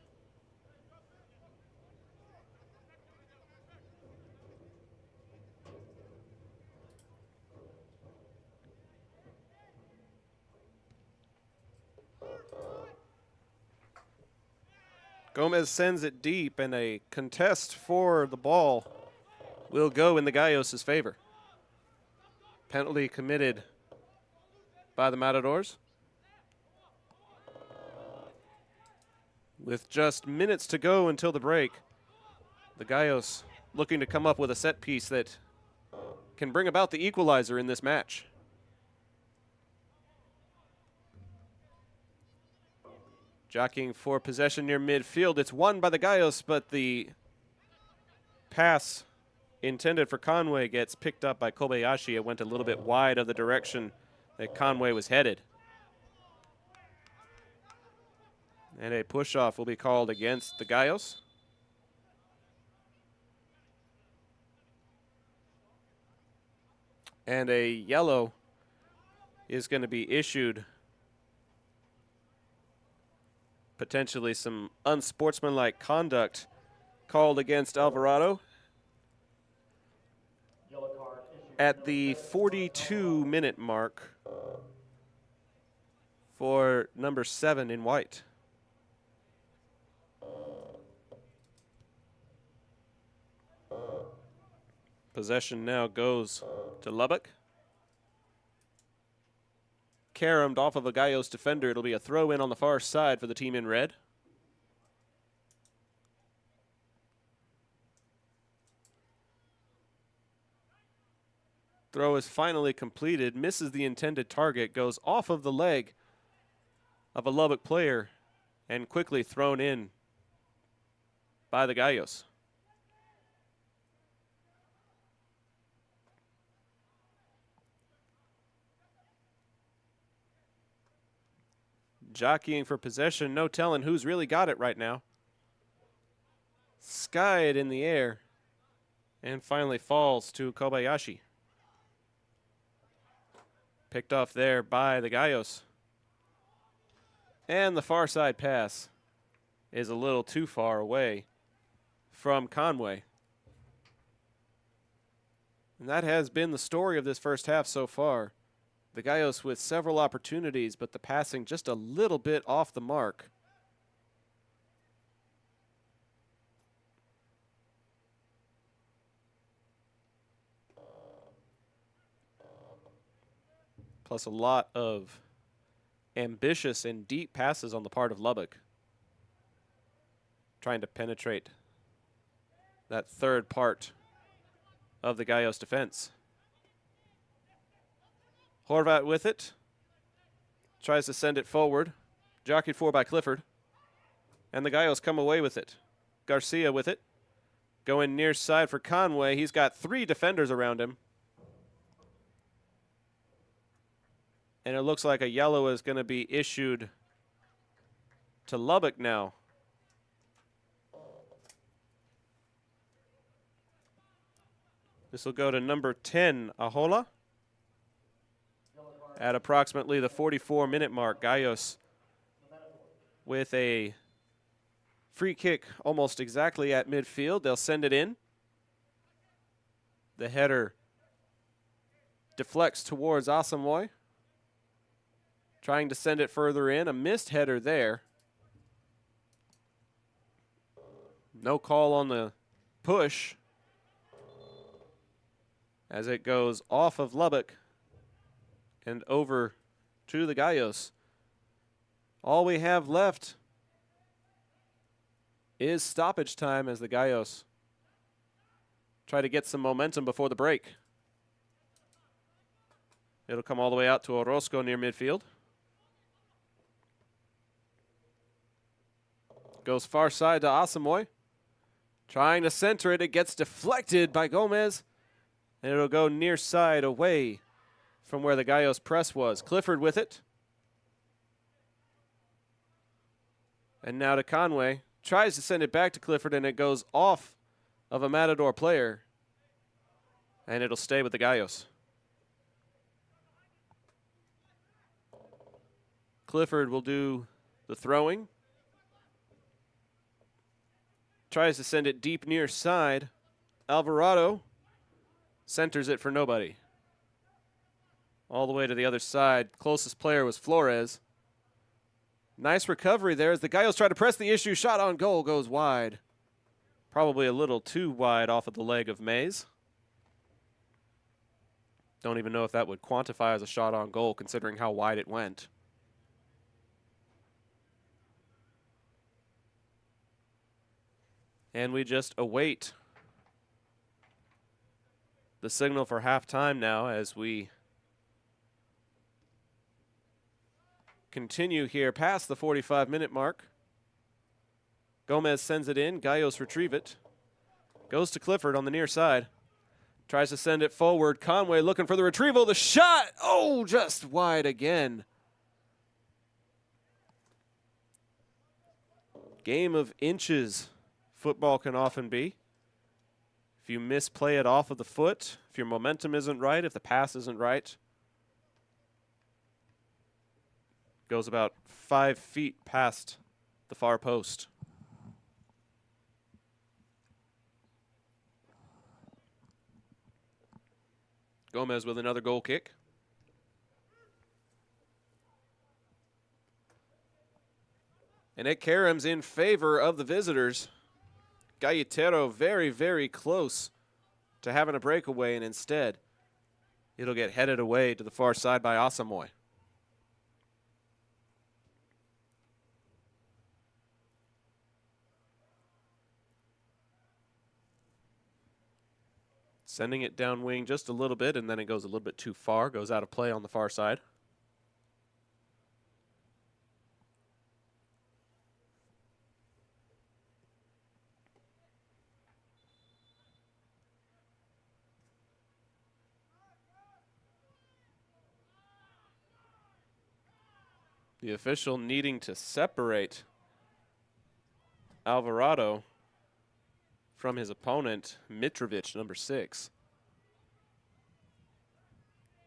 Gomez sends it deep, and a contest for the ball will go in the Gallos' favor. Penalty committed by the Matadors. With just minutes to go until the break, the Gallos looking to come up with a set piece that can bring about the equalizer in this match. Jockeying for possession near midfield. It's won by the Gallos, but the pass intended for Conway gets picked up by Kobayashi. It went a little bit wide of the direction that Conway was headed. And a push-off will be called against the Gallos. And a yellow is going to be issued. Potentially some unsportsmanlike conduct called against Alvarado at the 42-minute mark for number 7 in white. Possession now goes to Lubbock. Caromed off of a Gallos defender. It'll be a throw-in on the far side for the team in red. Throw is finally completed, misses the intended target, goes off of the leg of a Lubbock player, and quickly thrown in by the Gallos. Jockeying for possession, no telling who's really got it right now. Skied in the air and finally falls to Kobayashi. Picked off there by the Gallos. And the far side pass is a little too far away from Conway. And that has been the story of this first half so far. The Gallos with several opportunities, but the passing just a little bit off the mark. Plus a lot of ambitious and deep passes on the part of Lubbock, trying to penetrate that third part of the Gallos defense. Horvat with it, tries to send it forward. jockeyed for by Clifford. And the Gallos come away with it. Garcia with it. Going near side for Conway. He's got 3 defenders around him. And it looks like a yellow is going to be issued to Lubbock now. This will go to number 10, Ahola. At approximately the 44-minute mark, Gallos with a free kick almost exactly at midfield. They'll send it in. The header deflects towards Asamoah. Trying to send it further in. A missed header there. No call on the push as it goes off of Lubbock and over to the Gallos. All we have left is stoppage time as the Gallos try to get some momentum before the break. It'll come all the way out to Orozco near midfield. Goes far side to Asamoah. Trying to center it. It gets deflected by Gomez. And it'll go near side away from where the Gallos press was. Clifford with it. And now to Conway. Tries to send it back to Clifford, and it goes off of a Matador player. And it'll stay with the Gallos. Clifford will do the throwing. Tries to send it deep near side. Alvarado centers it for nobody. All the way to the other side. Closest player was Flores. Nice recovery there as the Gallos try to press the issue. Shot on goal goes wide. Probably a little too wide off of the leg of Mays. Don't even know if that would quantify as a shot on goal considering how wide it went. And we just await the signal for halftime now as we continue here past the 45-minute mark. Gomez sends it in. Gallos retrieve it. Goes to Clifford on the near side. Tries to send it forward. Conway looking for the retrieval. The shot! Oh, just wide again. Game of inches. Football can often be. If you misplay it off of the foot, if your momentum isn't right, if the pass isn't right, goes about 5 feet past the far post. Gomez with another goal kick. And it caroms in favor of the visitors. Galletero very, very close to having a breakaway, and instead it'll get headed away to the far side by Asamoah. Sending it down wing just a little bit, and then it goes a little bit too far, goes out of play on the far side. The official needing to separate Alvarado from his opponent, Mitrovic, number 6.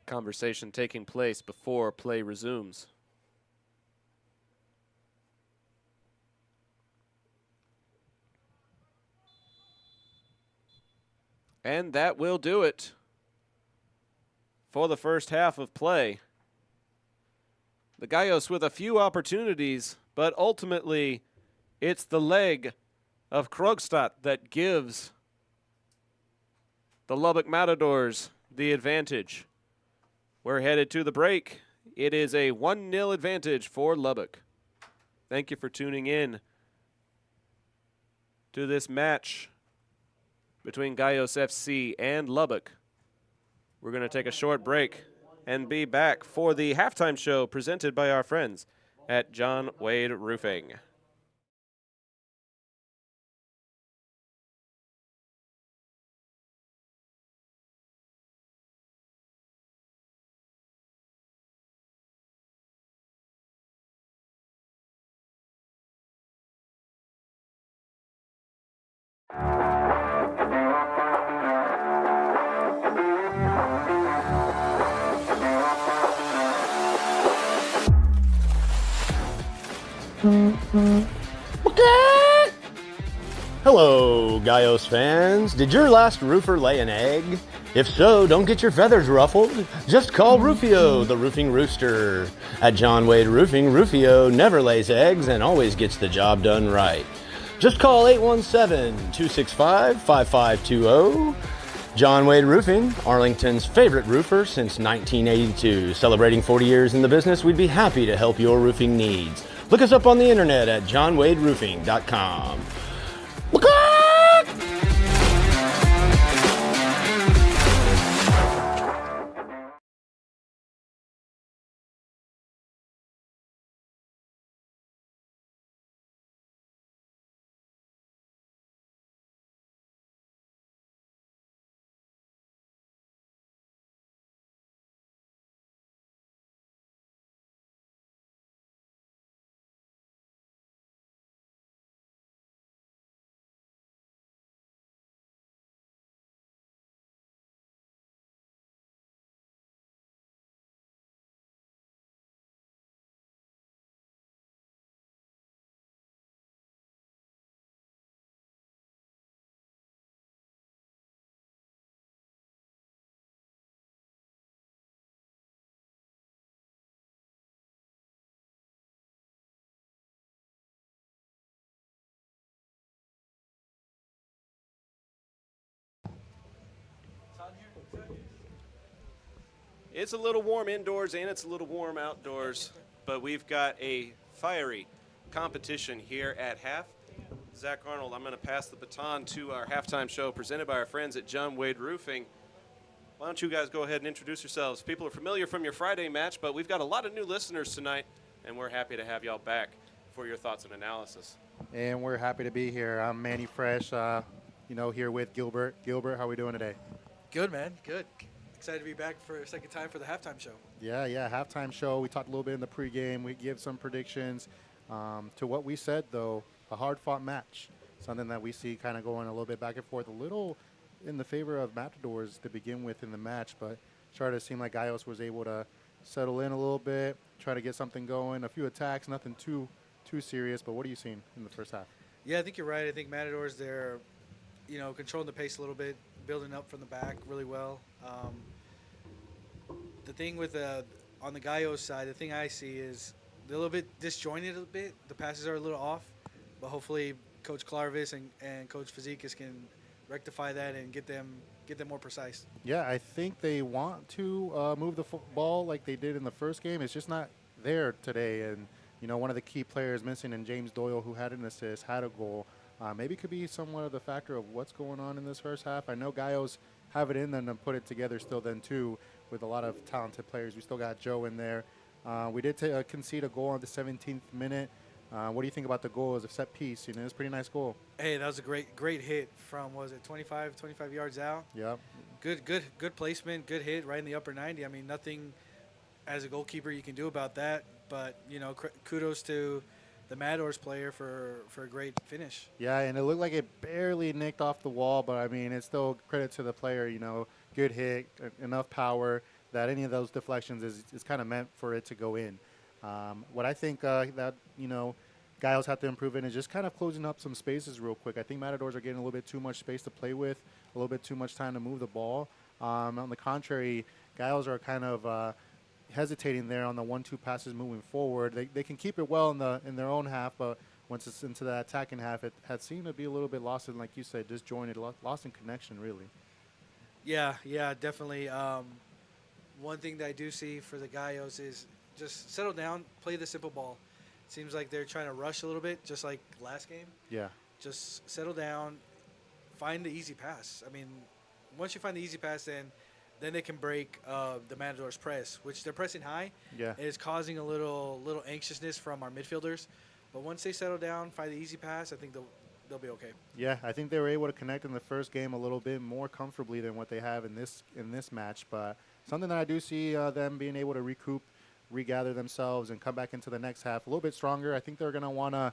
Conversation taking place before play resumes. And that will do it for the first half of play. The Gallos with a few opportunities, but ultimately it's the leg of Krogstad that gives the Lubbock Matadors the advantage. We're headed to the break. It is a 1-0 advantage for Lubbock. Thank you for tuning in to this match between Gallos FC and Lubbock. We're going to take a short break and be back for the halftime show presented by our friends at John Wade Roofing. Hello, Gallos fans. Did your last roofer lay an egg? If so, don't get your feathers ruffled. Just call Rufio, the roofing rooster. At John Wade Roofing, Rufio never lays eggs and always gets the job done right. Just call 817-265-5520. John Wade Roofing, Arlington's favorite roofer since 1982. Celebrating 40 years in the business, we'd be happy to help your roofing needs. Look us up on the internet at johnwaderoofing.com. It's a little warm indoors and it's a little warm outdoors, but we've got a fiery competition here at half. Zach Arnold, I'm going to pass the baton to our halftime show presented by our friends at John Wade Roofing. Why don't you guys go ahead and introduce yourselves? People are familiar from your Friday match, but we've got a lot of new listeners tonight, and we're happy to have y'all back for your thoughts and analysis. And we're happy to be here. I'm Manny Fresh, here with Gilbert. Gilbert, how are we doing today? Good, man. Good. Excited to be back for a second time for the halftime show. Yeah, halftime show. We talked a little bit in the pregame. We give some predictions. To what we said, though, a hard-fought match, something that we see kind of going a little bit back and forth, a little in the favor of Matadors to begin with in the match, but started to seem like Gallos was able to settle in a little bit, try to get something going, a few attacks, nothing too serious, but what are you seeing in the first half? Yeah, I think you're right. I think Matadors, they're, controlling the pace a little bit, building up from the back really well. The thing with on the Gallos side, the thing I see is they're a little bit disjointed a little bit. The passes are a little off, but hopefully Coach Clarvis and Coach Fazekas can rectify that and get them more precise. Yeah, I think they want to move the ball like they did in the first game. It's just not there today. And, one of the key players missing in James Doyle, who had an assist, had a goal, maybe could be somewhat of the factor of what's going on in this first half. I know Gallos have it in them to put it together still then, too, with a lot of talented players. We still got Joe in there. We did concede a goal on the 17th minute. What do you think about the goal as a set piece? It was a pretty nice goal. Hey, that was a great hit from, 25 yards out? Yep. Good placement, good hit right in the upper 90. I mean, nothing as a goalkeeper you can do about that. But, kudos to the Matadors player for a great finish. Yeah, and it looked like it barely nicked off the wall, but, I mean, it's still credit to the player, good hit, enough power that any of those deflections is kind of meant for it to go in. What I think that, Gallos have to improve in is just kind of closing up some spaces real quick. I think Matadors are getting a little bit too much space to play with, a little bit too much time to move the ball. On the contrary, Gallos are kind of hesitating there on the 1-2 passes moving forward. They can keep it well in their own half, but once it's into that attacking half, it had seemed to be a little bit lost in, like you said, disjointed, lost in connection, really. Yeah, definitely. One thing that I do see for the Gallos is just settle down, play the simple ball. It seems like they're trying to rush a little bit, just like last game. Yeah. Just settle down, find the easy pass. I mean, once you find the easy pass, then then they can break the Matadors' press, which they're pressing high. Yeah. It is causing a little anxiousness from our midfielders. But once they settle down, find the easy pass, I think they'll be okay. Yeah, I think they were able to connect in the first game a little bit more comfortably than what they have in this match. But something that I do see them being able to regather themselves, and come back into the next half a little bit stronger. I think they're going to want to,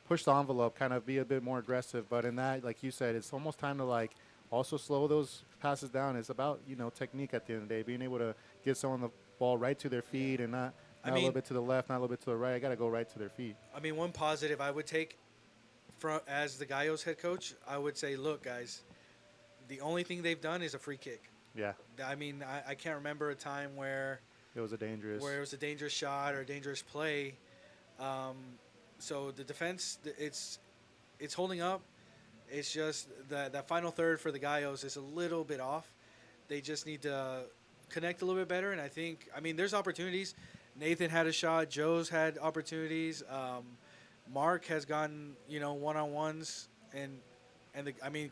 push the envelope, kind of be a bit more aggressive. But in that, like you said, it's almost time to also slow those passes down. It's about technique at the end of the day, being able to get someone the ball right to their feet and not a little bit to the left, not a little bit to the right. I got to go right to their feet. I mean, one positive I would take as the Gallos head coach, I would say, look, guys, the only thing they've done is a free kick. Yeah. I mean, I can't remember a time where it was a dangerous shot or a dangerous play. So the defense, it's holding up. It's just that final third for the Gallos is a little bit off. They just need to connect a little bit better. And I think, there's opportunities. Nathan had a shot. Joe's had opportunities. Mark has gotten, one-on-ones. And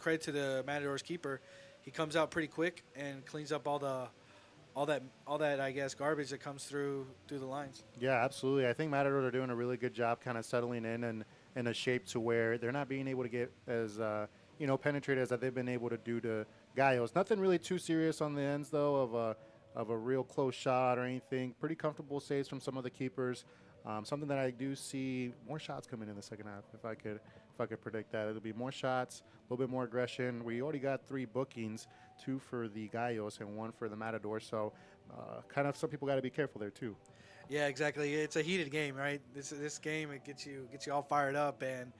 credit to the Matadors keeper. He comes out pretty quick and cleans up all that I guess garbage that comes through the lines. Yeah, absolutely. I think Matadors are doing a really good job kind of settling in a shape to where they're not being able to get as penetrated as that they've been able to do to Gallos. Nothing really too serious on the ends though of a real close shot or anything. Pretty comfortable saves from some of the keepers. Something that I do see more shots coming in the second half. If I could predict that, it'll be more shots, a little bit more aggression. We already got 3 bookings, 2 for the Gallos and 1 for the Matadors. So, kind of some people got to be careful there too. Yeah, exactly. It's a heated game, right? This game, it gets you all fired up, and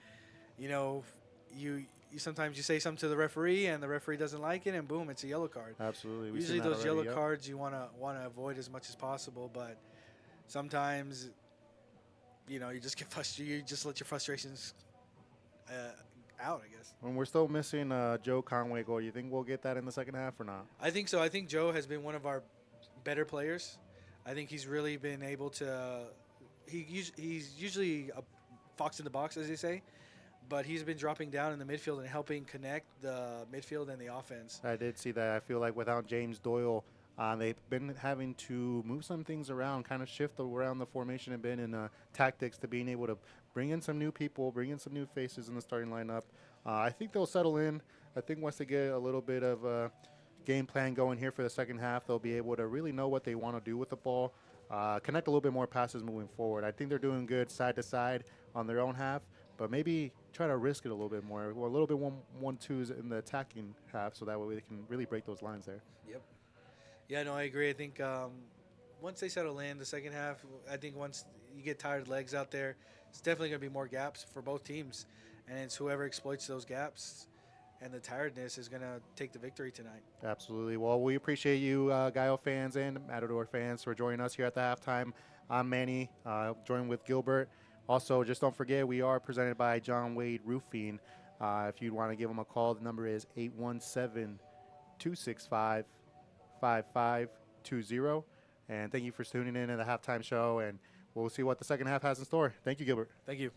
you sometimes you say something to the referee and the referee doesn't like it, and boom, it's a yellow card. Absolutely. Usually those yellow cards you want to avoid as much as possible, but sometimes you just get frustrated. You just let your frustrations out, I guess. And we're still missing Joe Conway goal. You think we'll get that in the second half or not? I think so. I think Joe has been one of our better players. I think he's really been able to. He's usually a fox in the box, as they say, but he's been dropping down in the midfield and helping connect the midfield and the offense. I did see that. I feel like without James Doyle, they've been having to move some things around, kind of shift around the formation a bit in tactics to being able to bring in some new people, bring in some new faces in the starting lineup. I think they'll settle in. I think once they get a little bit of a game plan going here for the second half, they'll be able to really know what they want to do with the ball, connect a little bit more passes moving forward. I think they're doing good side to side on their own half, but maybe try to risk it a little bit more, or a little bit 1-2s in the attacking half, so that way they can really break those lines there. Yep. Yeah, no, I agree. I think once they settle in the second half, I think once you get tired legs out there, it's definitely going to be more gaps for both teams. And it's whoever exploits those gaps and the tiredness is going to take the victory tonight. Absolutely. Well, we appreciate you, Gallo fans and Matador fans, for joining us here at the halftime. I'm Manny, joined with Gilbert. Also, just don't forget, we are presented by John Wade Roofing. If you'd want to give them a call, the number is 817-265-5520. And thank you for tuning in at the halftime show, and we'll see what the second half has in store. Thank you, Gilbert. Thank you.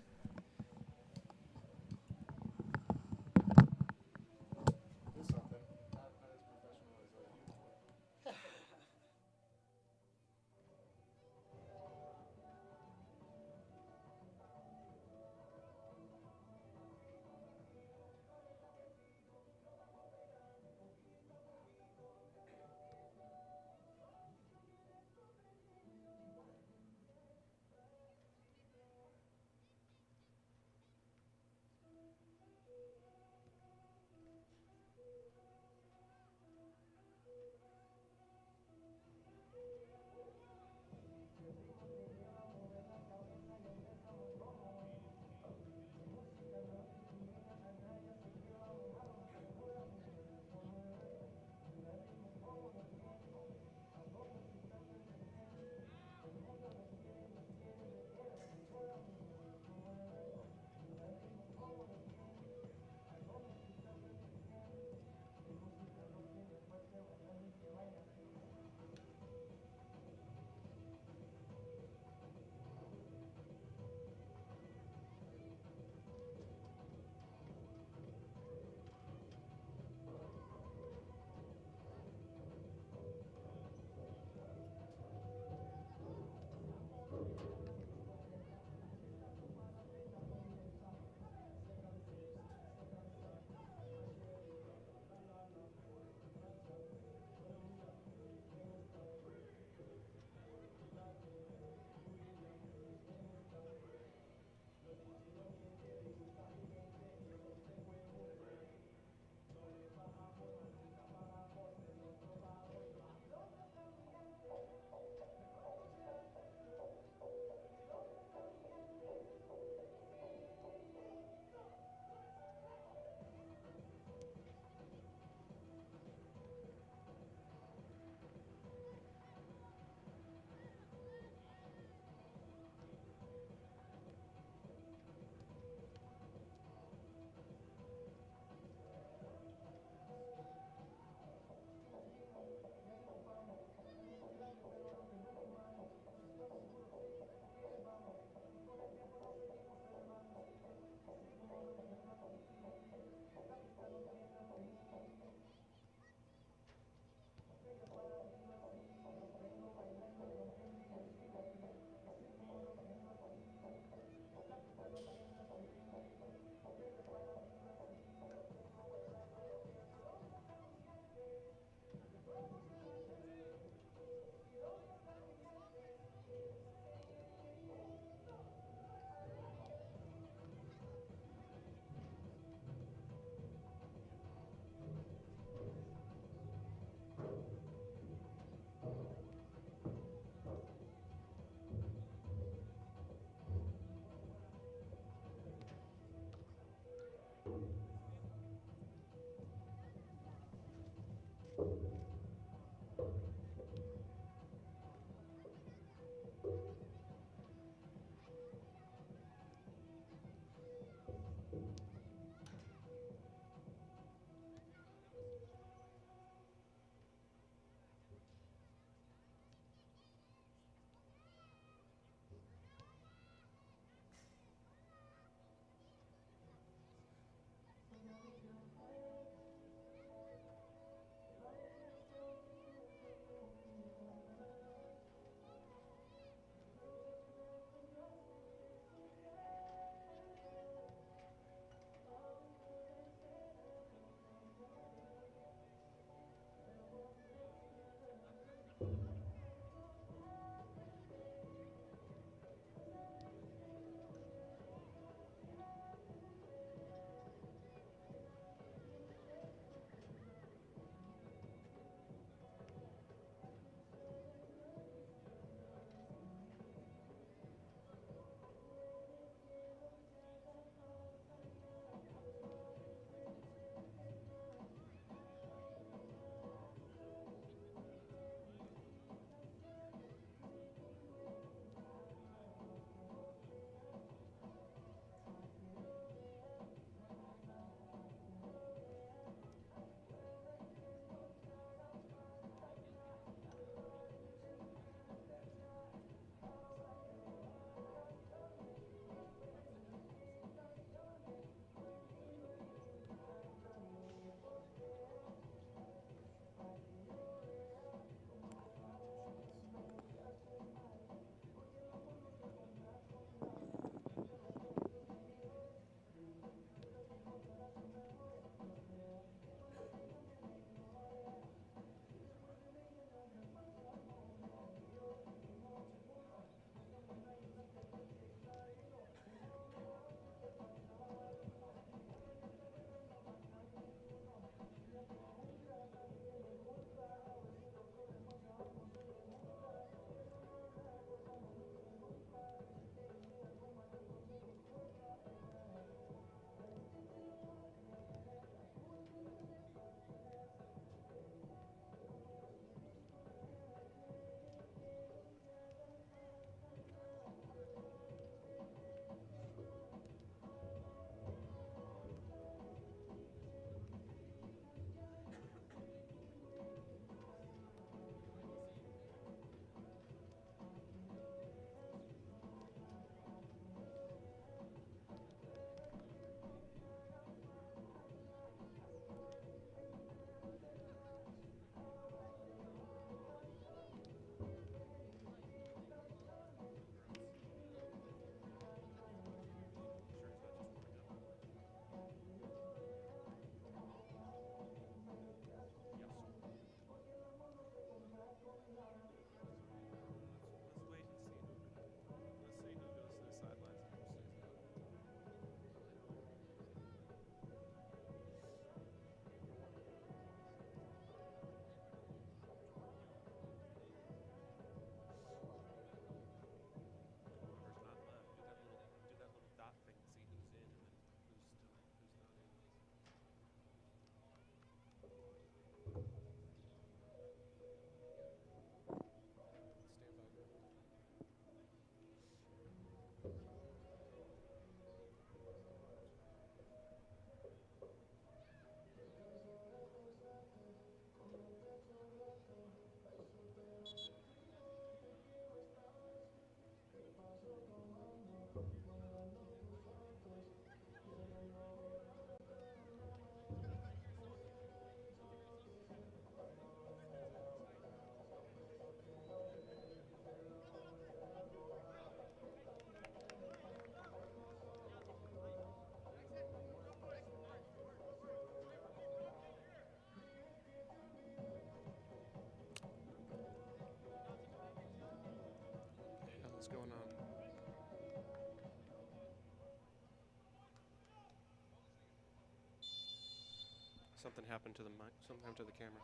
Something happened to the mic. Something happened to the camera.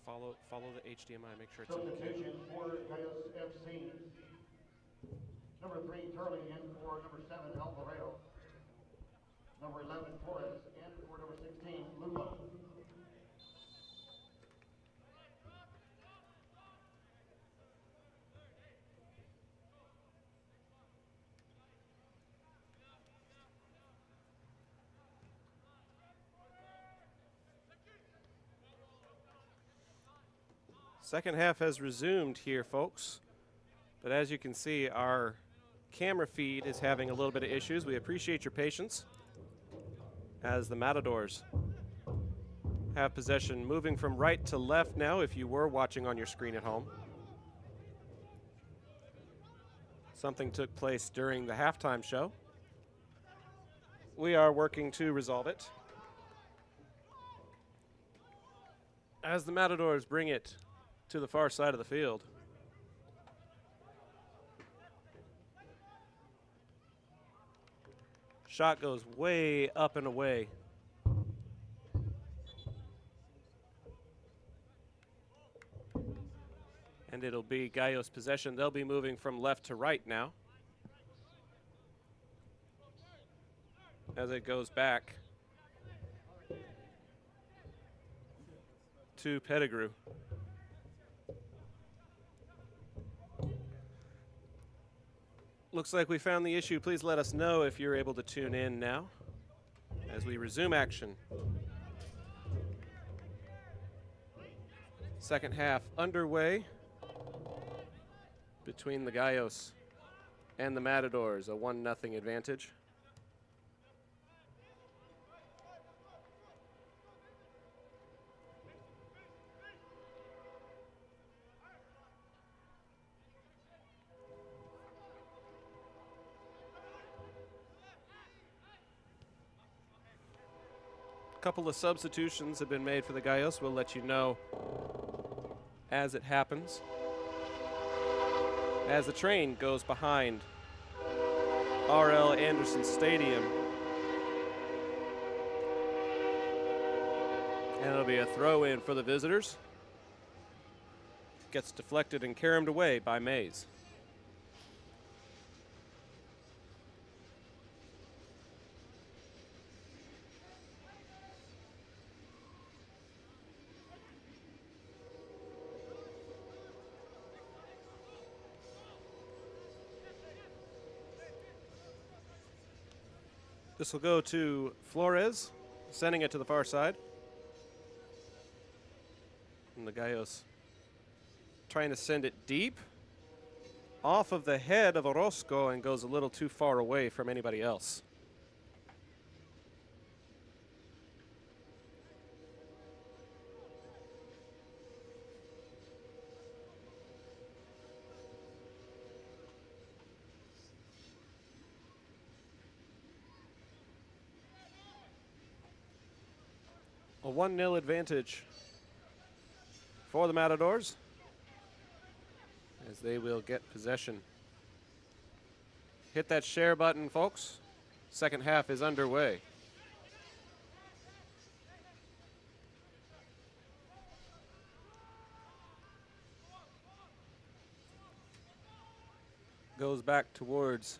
Follow the HDMI. Make sure it's in the queue. Substitution for Gallos FC. Number 3, Turley in for number 7, Alvarado. Number 11, Torres in for number 16, Lubbock. Second half has resumed here, folks. But as you can see, our camera feed is having a little bit of issues. We appreciate your patience as the Matadors have possession, moving from right to left now if you were watching on your screen at home. Something took place during the halftime show. We are working to resolve it. As the Matadors bring it to the far side of the field. Shot goes way up and away. And it'll be Gallos possession. They'll be moving from left to right now. As it goes back to Pettigrew. Looks like we found the issue. Please let us know if you're able to tune in now as we resume action. Second half underway between the Gallos and the Matadors, a 1-0 advantage. Couple of substitutions have been made for the Gallos. We'll let you know as it happens. As the train goes behind R.L. Anderson Stadium. And it'll be a throw in for the visitors. Gets deflected and carried away by Mays. This will go to Flores, sending it to the far side. And the Gallos trying to send it deep off of the head of Orozco and goes a little too far away from anybody else. A 1-0 advantage for the Matadors as they will get possession. Hit that share button, folks. Second half is underway. Goes back towards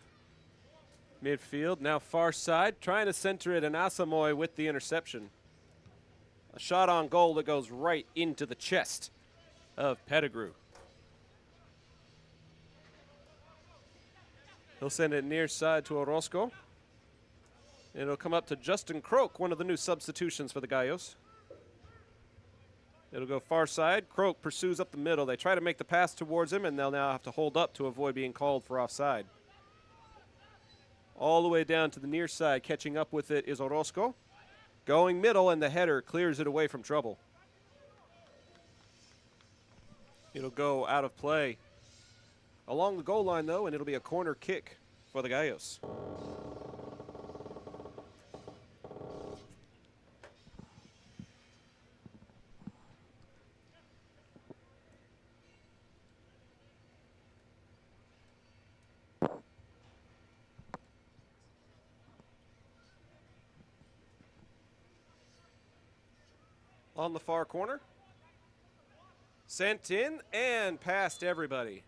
midfield. Now far side, trying to center it, and Asamoah with the interception. A shot on goal that goes right into the chest of Pettigrew. He'll send it near side to Orozco. It'll come up to Justin Croak, one of the new substitutions for the Gallos. It'll go far side. Croak pursues up the middle. They try to make the pass towards him, and they'll now have to hold up to avoid being called for offside. All the way down to the near side, catching up with it is Orozco. Going middle, and the header clears it away from trouble. It'll go out of play along the goal line, though, and it'll be a corner kick for the Gallos. on the far corner. Sent in and past everybody.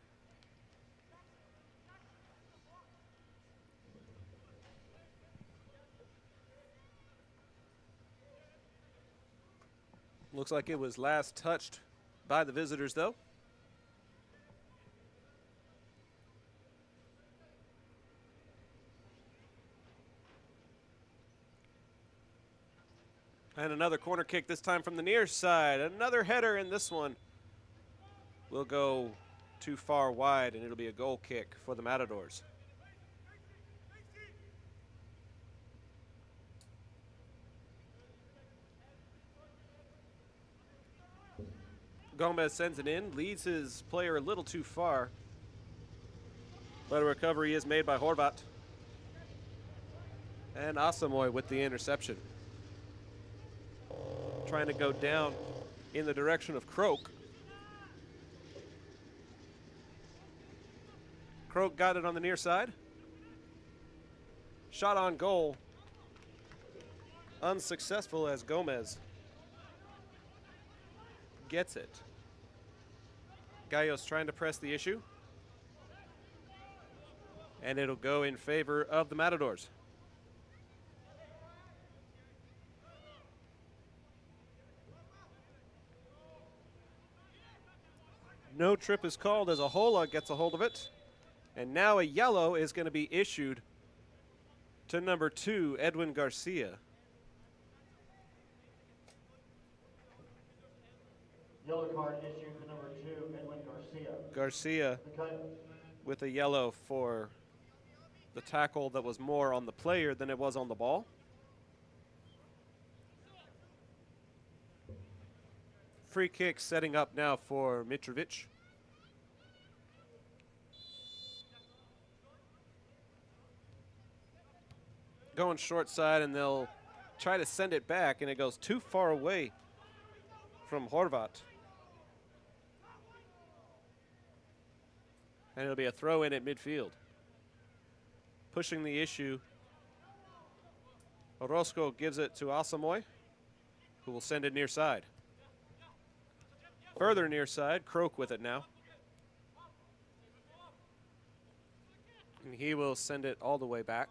Looks like it was last touched by the visitors, though. And another corner kick, this time from the near side. Another header, and this one will go too far wide, and it'll be a goal kick for the Matadors. Gomez sends it in, leads his player a little too far, but a recovery is made by Horvat. And Asamoy with the interception. Trying to go down in the direction of Croak. Croak got it on the near side. Shot on goal. Unsuccessful as Gomez gets it. Gallos trying to press the issue. And it'll go in favor of the Matadors. No trip is called as Ahola gets a hold of it. And now a yellow is going to be issued to number 2, Edwin Garcia. Yellow card issued to number 2, Edwin Garcia. Garcia with a yellow for the tackle that was more on the player than it was on the ball. Free kick setting up now for Mitrovic. Going short side, and they'll try to send it back, and it goes too far away from Horvat. And it'll be a throw in at midfield. Pushing the issue, Orozco gives it to Asamoy, who will send it near side. Further near side, Croak with it now. And he will send it all the way back.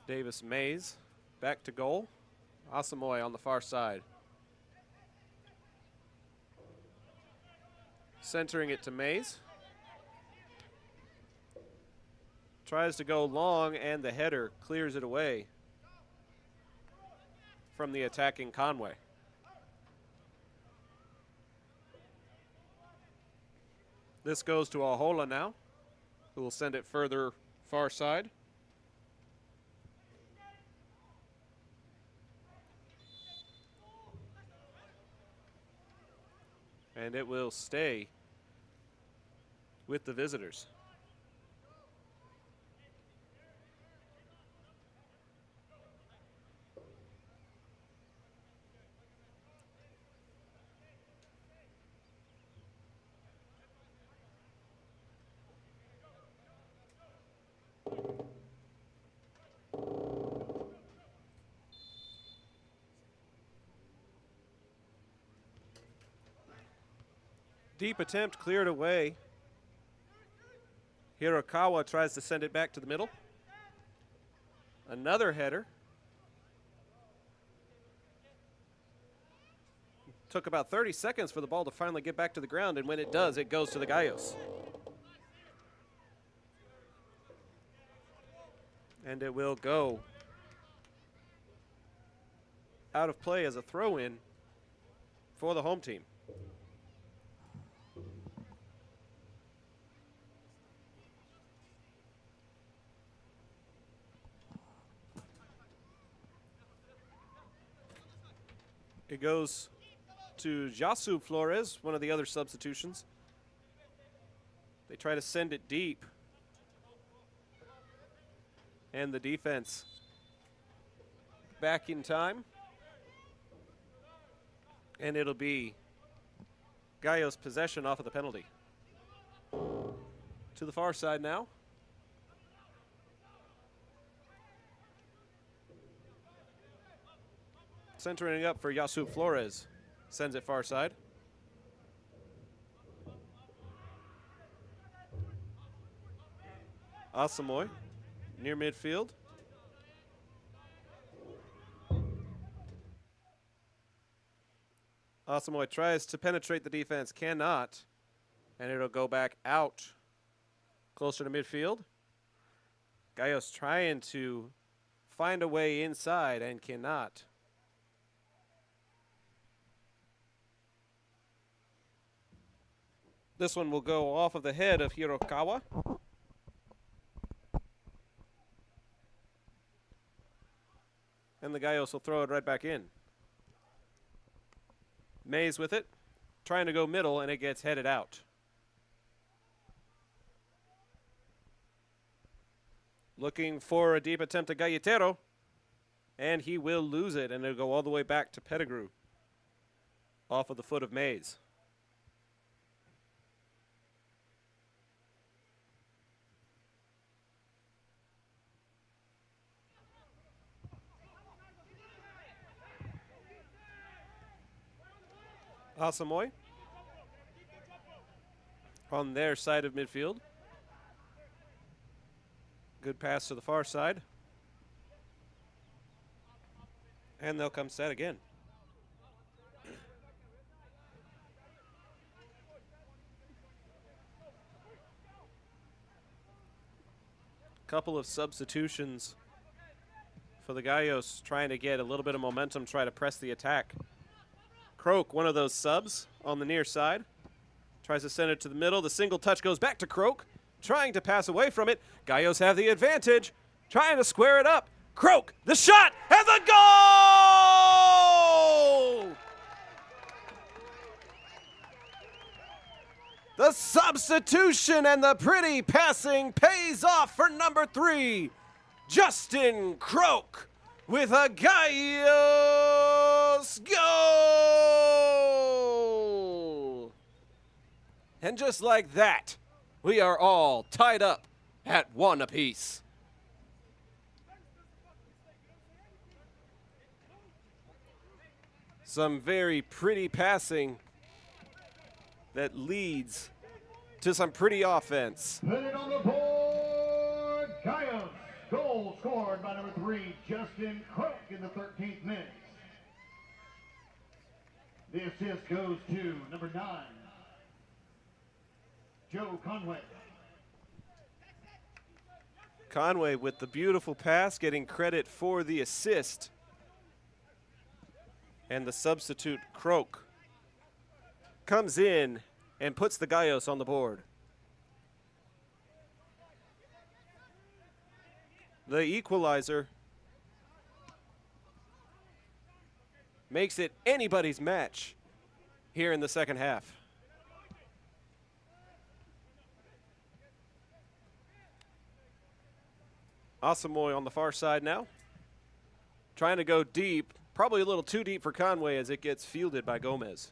Davis Mays back to goal. Asamoy on the far side. Centering it to Mays. Tries to go long, and the header clears it away from the attacking Conway. This goes to Ahola now, who will send it further far side. And it will stay with the visitors. Deep attempt cleared away. Hirokawa tries to send it back to the middle. Another header. Took about 30 seconds for the ball to finally get back to the ground, and when it does, it goes to the Gallos. And it will go out of play as a throw-in for the home team. It goes to Jasu Flores, one of the other substitutions. They try to send it deep. And the defense back in time. And it'll be Gallos possession off of the penalty. To the far side now. Centering up for Yasu Flores. Sends it far side. Asamoah near midfield. Asamoah tries to penetrate the defense, cannot. And it'll go back out closer to midfield. Gallos trying to find a way inside and cannot. This one will go off of the head of Hirokawa. And the Gallos will throw it right back in. Mays with it, trying to go middle, and it gets headed out. Looking for a deep attempt at Galletero, and he will lose it, and it'll go all the way back to Pettigrew off of the foot of Mays. Asamoah on their side of midfield. Good pass to the far side. And they'll come set again. Couple of substitutions for the Gallos, trying to get a little bit of momentum, try to press the attack. Croak, one of those subs on the near side. Tries to send it to the middle. The single touch goes back to Croak, trying to pass away from it. Gallos have the advantage, trying to square it up. Croak, the shot, and the goal! The substitution and the pretty passing pays off for number 3, Justin Croak, with a Gallos goal! And just like that, we are all tied up at 1 apiece. Some very pretty passing that leads to some pretty offense. Put it on the board, Gallos. Goal scored by number 3, Justin Croak, in the 13th minute. The assist goes to number 9, Joe Conway. Conway with the beautiful pass, getting credit for the assist. And the substitute, Croak, comes in and puts the Gallos on the board. The equalizer makes it anybody's match here in the second half. Asamoah on the far side now, trying to go deep, probably a little too deep for Conway as it gets fielded by Gomez.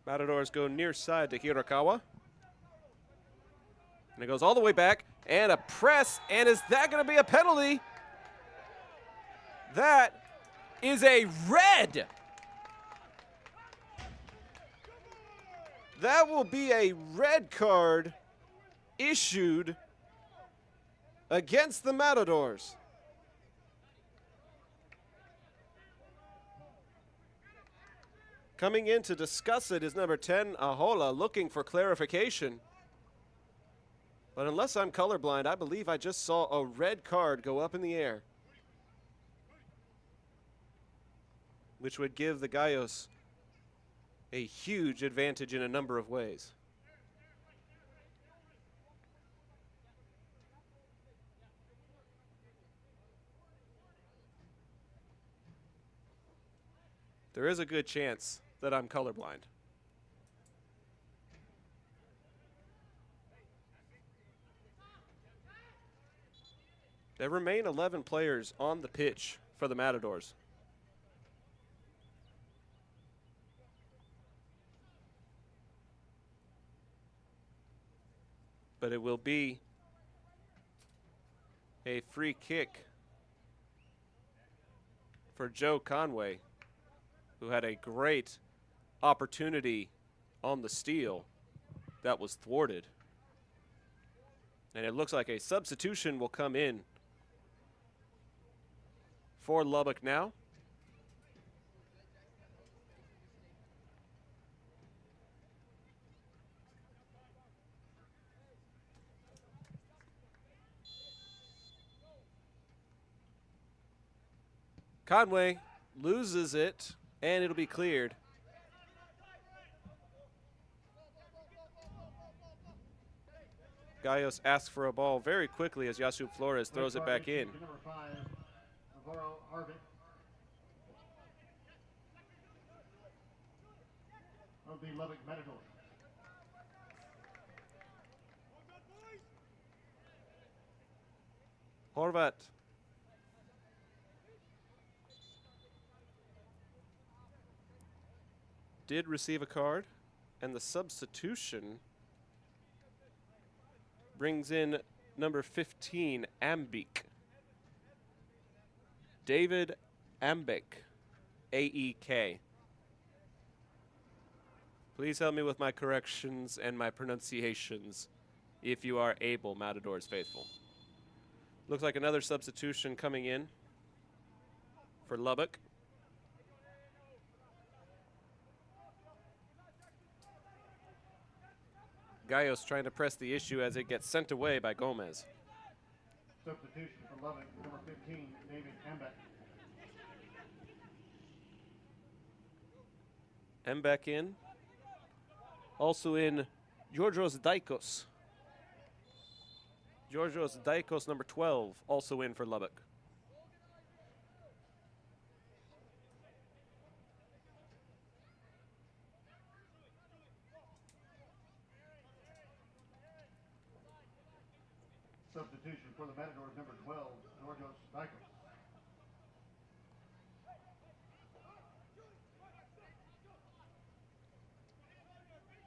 Matadors go near side to Hirokawa. And it goes all the way back, and a press, and is that going to be a penalty? That is a red. That will be a red card issued against the Matadors. Coming in to discuss it is number 10, Ahola, looking for clarification. But unless I'm colorblind, I believe I just saw a red card go up in the air, which would give the Gallos a huge advantage in a number of ways. There is a good chance that I'm colorblind. There remain 11 players on the pitch for the Matadors. But it will be a free kick for Joe Conway, who had a great opportunity on the steal that was thwarted. And it looks like a substitution will come in for Lubbock now. Conway loses it, and it'll be cleared. Gallos asks for a ball very quickly as Yasu Flores throws it back in. Number 5, Navarro Arvin of the Lubbock Matadors. Horvat. Did receive a card, and the substitution brings in number 15, Ambek. David Ambek, A-E-K. Please help me with my corrections and my pronunciations if you are able, Matadors faithful. Looks like another substitution coming in for Lubbock. Gallos trying to press the issue as it gets sent away by Gomez. Substitution for Lubbock, number 15, David Ambek. Mbek in. Also in, Georgios Daikos. Georgios Daikos, number 12, also in for Lubbock. Substitution for the Matadors, number 12, Georgios Daikos.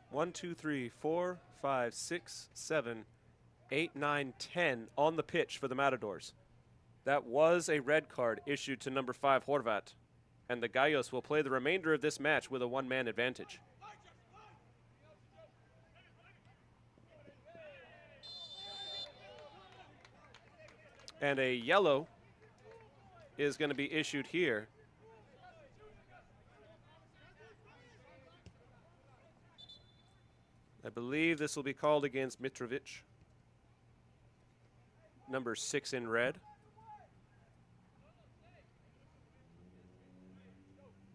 One, two, three, 4, 5, 6, 7, 8, 9, 10 on the pitch for the Matadors. That was a red card issued to number 5, Horvat. And the Gallos will play the remainder of this match with a one-man advantage. And a yellow is going to be issued here. I believe this will be called against Mitrovic. Number 6 in red.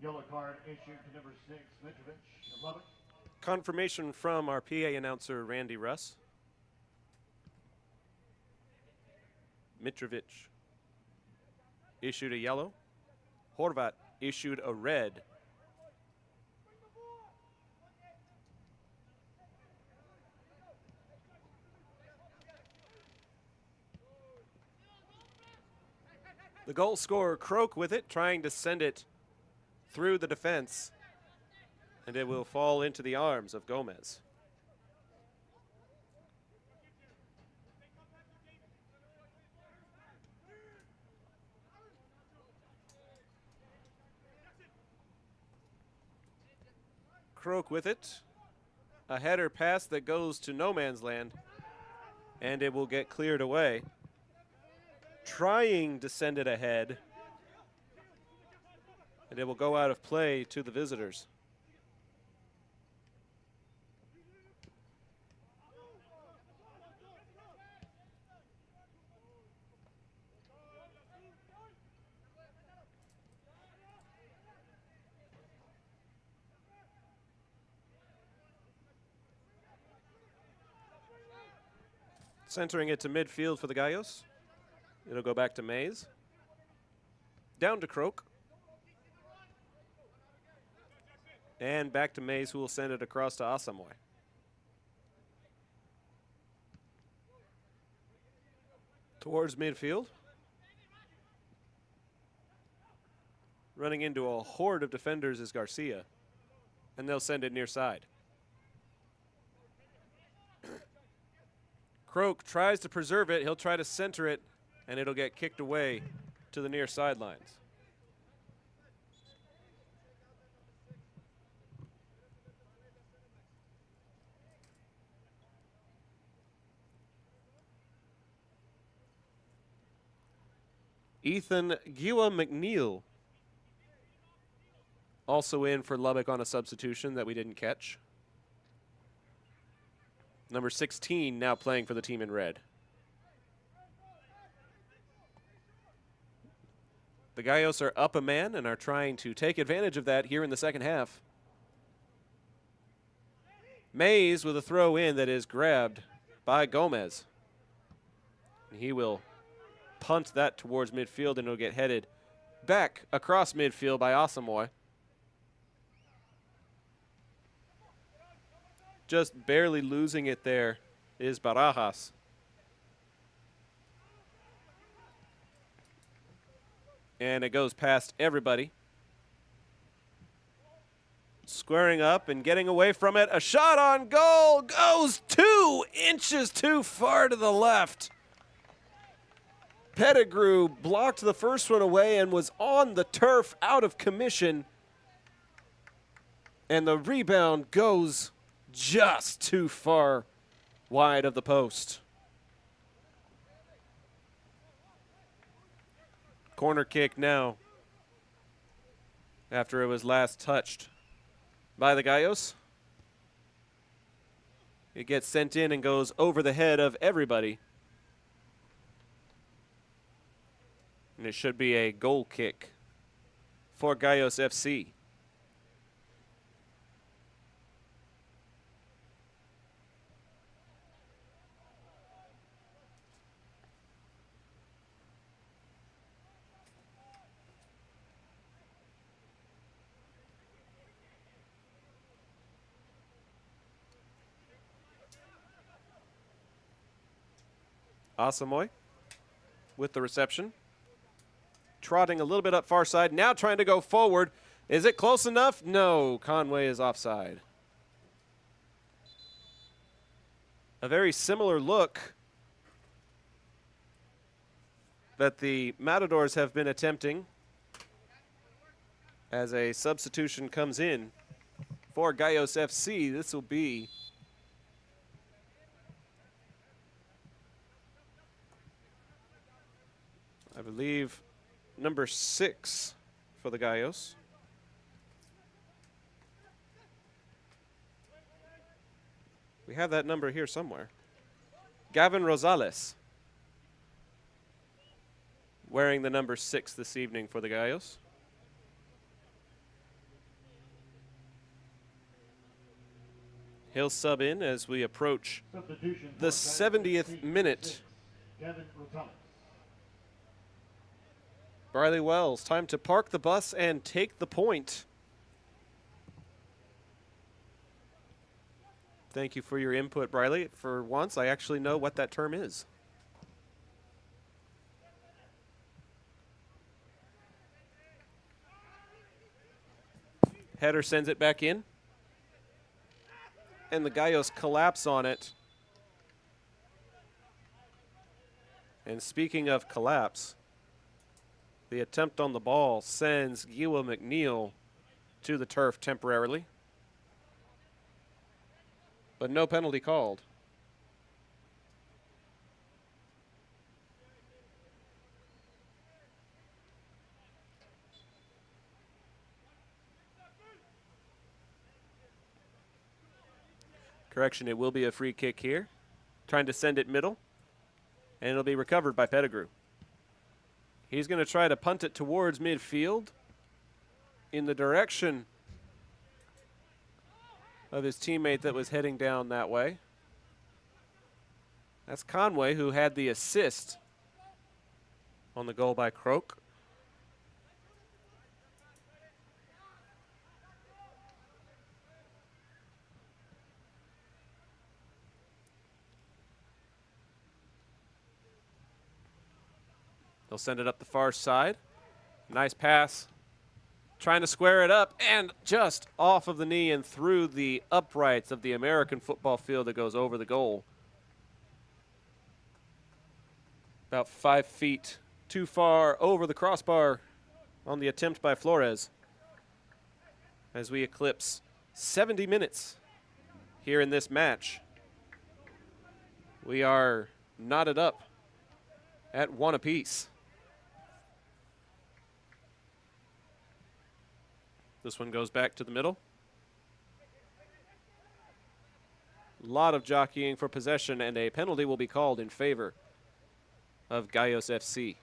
Yellow card issued to number 6, Mitrovic of Lubbock. Confirmation from our PA announcer, Randy Russ. Mitrovic issued a yellow. Horvat issued a red. The goal scorer, Croak, with it, trying to send it through the defense. And it will fall into the arms of Gomez. Croak with it. A header pass that goes to no man's land. And it will get cleared away. Trying to send it ahead. And it will go out of play to the visitors. Centering it to midfield for the Gallos. It'll go back to Mays. Down to Croak. And back to Mays, who will send it across to Asamoah. Towards midfield. Running into a horde of defenders is Garcia. And they'll send it near side. Croak tries to preserve it. He'll try to center it, and it'll get kicked away to the near sidelines. Ethan Giwa McNeil also in for Lubbock on a substitution that we didn't catch. Number 16 now playing for the team in red. The Gallos are up a man and are trying to take advantage of that here in the second half. Mays with a throw in that is grabbed by Gomez. And he will punt that towards midfield, and it'll get headed back across midfield by Asamoah. Just barely losing it there is Barajas. And it goes past everybody. Squaring up and getting away from it. A shot on goal goes 2 inches too far to the left. Pettigrew blocked the first one away and was on the turf out of commission. And the rebound goes just too far wide of the post. Corner kick now after it was last touched by the Gallos. It gets sent in and goes over the head of everybody. And it should be a goal kick for Gallos FC. Asamoah with the reception. Trotting a little bit up far side, now trying to go forward. Is it close enough? No, Conway is offside. A very similar look that the Matadors have been attempting as a substitution comes in for Gallos FC. This will be I believe number 6 for the Gallos. We have that number here somewhere. Gavin Rosales wearing the number 6 this evening for the Gallos. He'll sub in as we approach the 70th minute. Gavin Rosales. Briley Wells, time to park the bus and take the point. Thank you for your input, Briley. For once, I actually know what that term is. Header sends it back in. And the Gallos collapse on it. And speaking of collapse, the attempt on the ball sends Giwa McNeil to the turf temporarily. But no penalty called. Correction, it will be a free kick here. Trying to send it middle. And it'll be recovered by Pettigrew. He's going to try to punt it towards midfield in the direction of his teammate that was heading down that way. That's Conway, who had the assist on the goal by Croak. They'll send it up the far side. Nice pass. Trying to square it up and just off of the knee and through the uprights of the American football field that goes over the goal. About 5 feet too far over the crossbar on the attempt by Flores. As we eclipse 70 minutes here in this match. We are knotted up at 1 apiece. This one goes back to the middle. A lot of jockeying for possession, and a penalty will be called in favor of Gallos FC.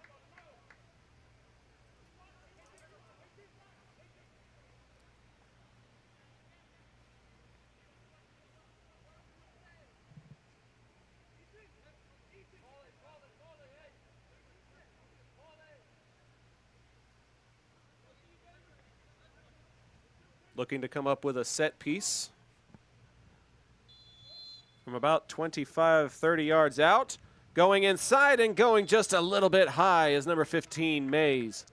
Looking to come up with a set piece from about 25, 30 yards out. Going inside and going just a little bit high is number 15, Mays.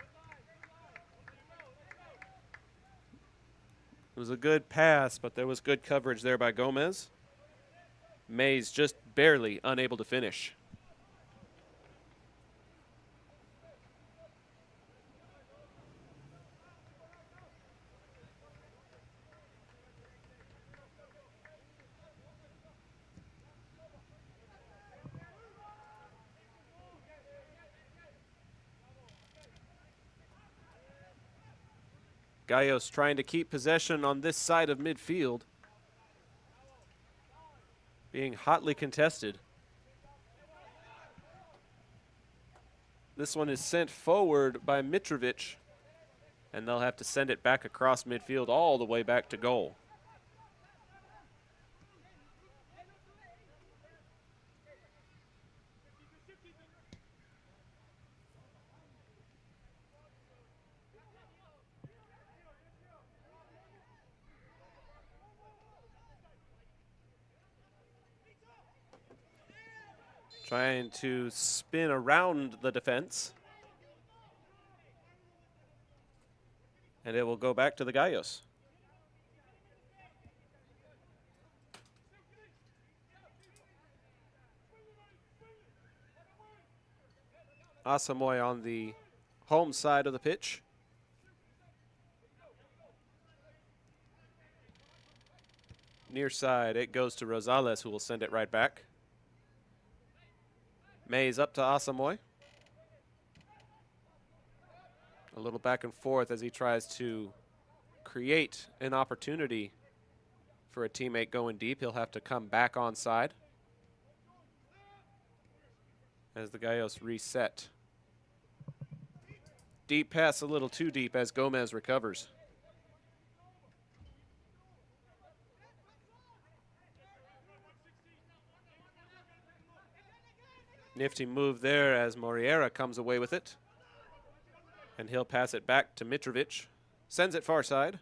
It was a good pass, but there was good coverage there by Gomez. Mays just barely unable to finish. Gallos trying to keep possession on this side of midfield. Being hotly contested. This one is sent forward by Mitrovic, and they'll have to send it back across midfield all the way back to goal. Trying to spin around the defense. And it will go back to the Gallos. Asamoah on the home side of the pitch. Near side, it goes to Rosales, who will send it right back. Mays up to Asamoah. A little back and forth as he tries to create an opportunity for a teammate going deep. He'll have to come back onside as the Gallos reset. Deep pass, a little too deep as Gomez recovers. Nifty move there as Moriera comes away with it. And he'll pass it back to Mitrovic. Sends it far side.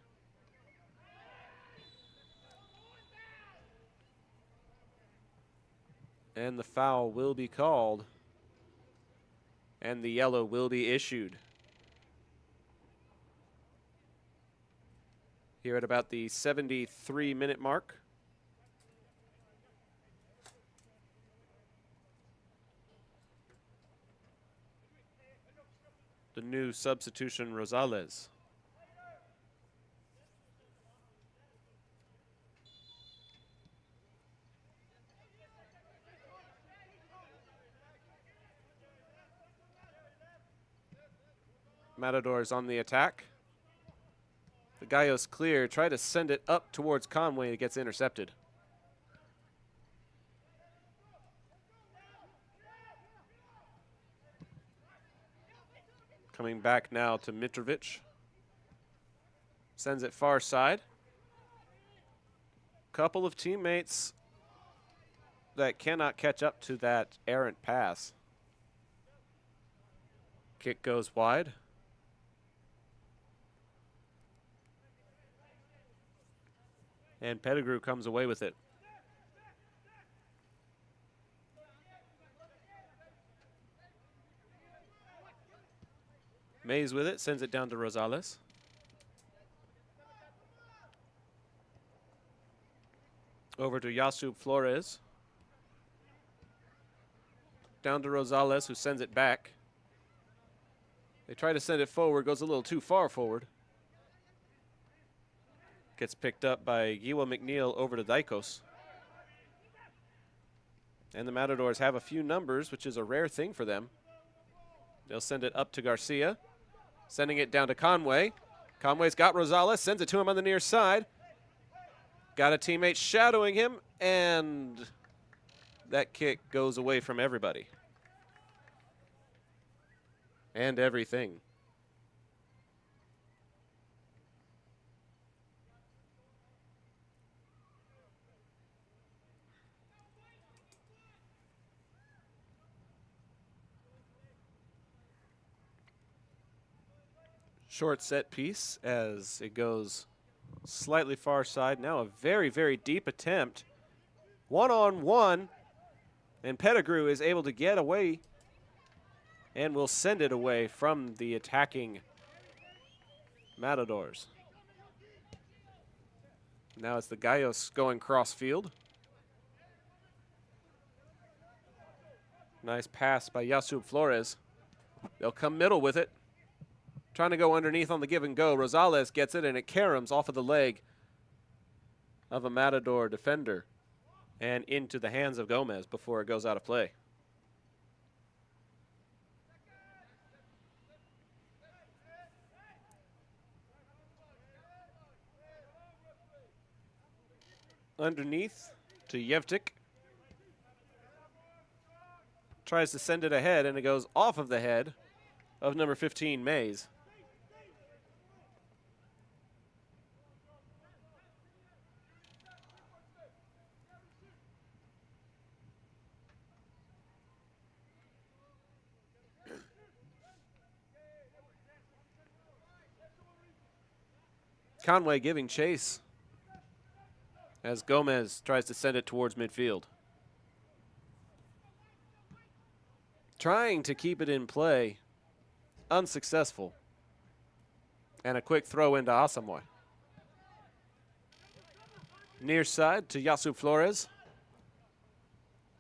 And the foul will be called. And the yellow will be issued. Here at about the 73-minute mark. The new substitution, Rosales. Matadors on the attack. The Gallos clear, try to send it up towards Conway. It gets intercepted. Coming back now to Mitrovic. Sends it far side. Couple of teammates that cannot catch up to that errant pass. Kick goes wide. And Pettigrew comes away with it. Mays with it, sends it down to Rosales. Over to Yasub Flores. down to Rosales, who sends it back. They try to send it forward, goes a little too far forward. Gets picked up by Giwa McNeil over to Dykos. And the Matadors have a few numbers, which is a rare thing for them. They'll send it up to Garcia, sending it down to Conway. Conway's got Rosales, sends it to him on the near side. Got a teammate shadowing him, and that kick goes away from everybody. And everything. Short set piece as it goes slightly far side. Now a very, very deep attempt. One-on-one, and Pettigrew is able to get away and will send it away from the attacking Matadors. Now it's the Gallos going cross field. Nice pass by Yasub Flores. They'll come middle with it. Trying to go underneath on the give and go. Rosales gets it, and it caroms off of the leg of a Matador defender and into the hands of Gomez before it goes out of play. Underneath to Yevtik. Tries to send it ahead, and it goes off of the head of number 15, Mays. Conway giving chase as Gomez tries to send it towards midfield. Trying to keep it in play, unsuccessful. And a quick throw into Asamoah. Near side to Yasub Flores.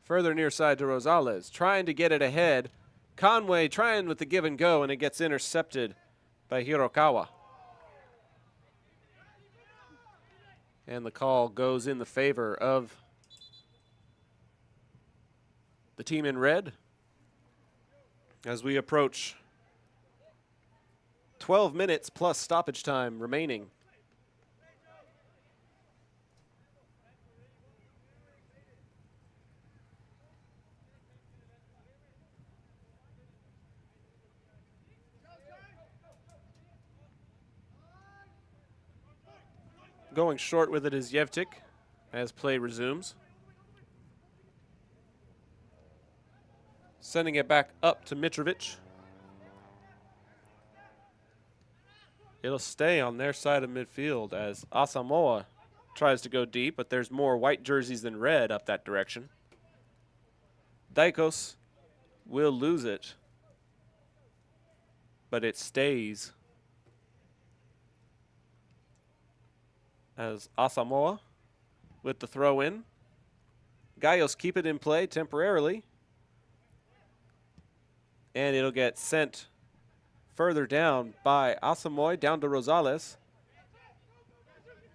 Further near side to Rosales, trying to get it ahead. Conway trying with the give and go, and it gets intercepted by Hirokawa. And the call goes in the favor of the team in red as we approach 12 minutes plus stoppage time remaining. Going short with it is Yevtik as play resumes. Sending it back up to Mitrovic. It'll stay on their side of midfield as Asamoah tries to go deep, but there's more white jerseys than red up that direction. Dykos will lose it, but it stays as Asamoah with the throw in. Gallos keep it in play temporarily, and it'll get sent further down by Asamoah down to Rosales.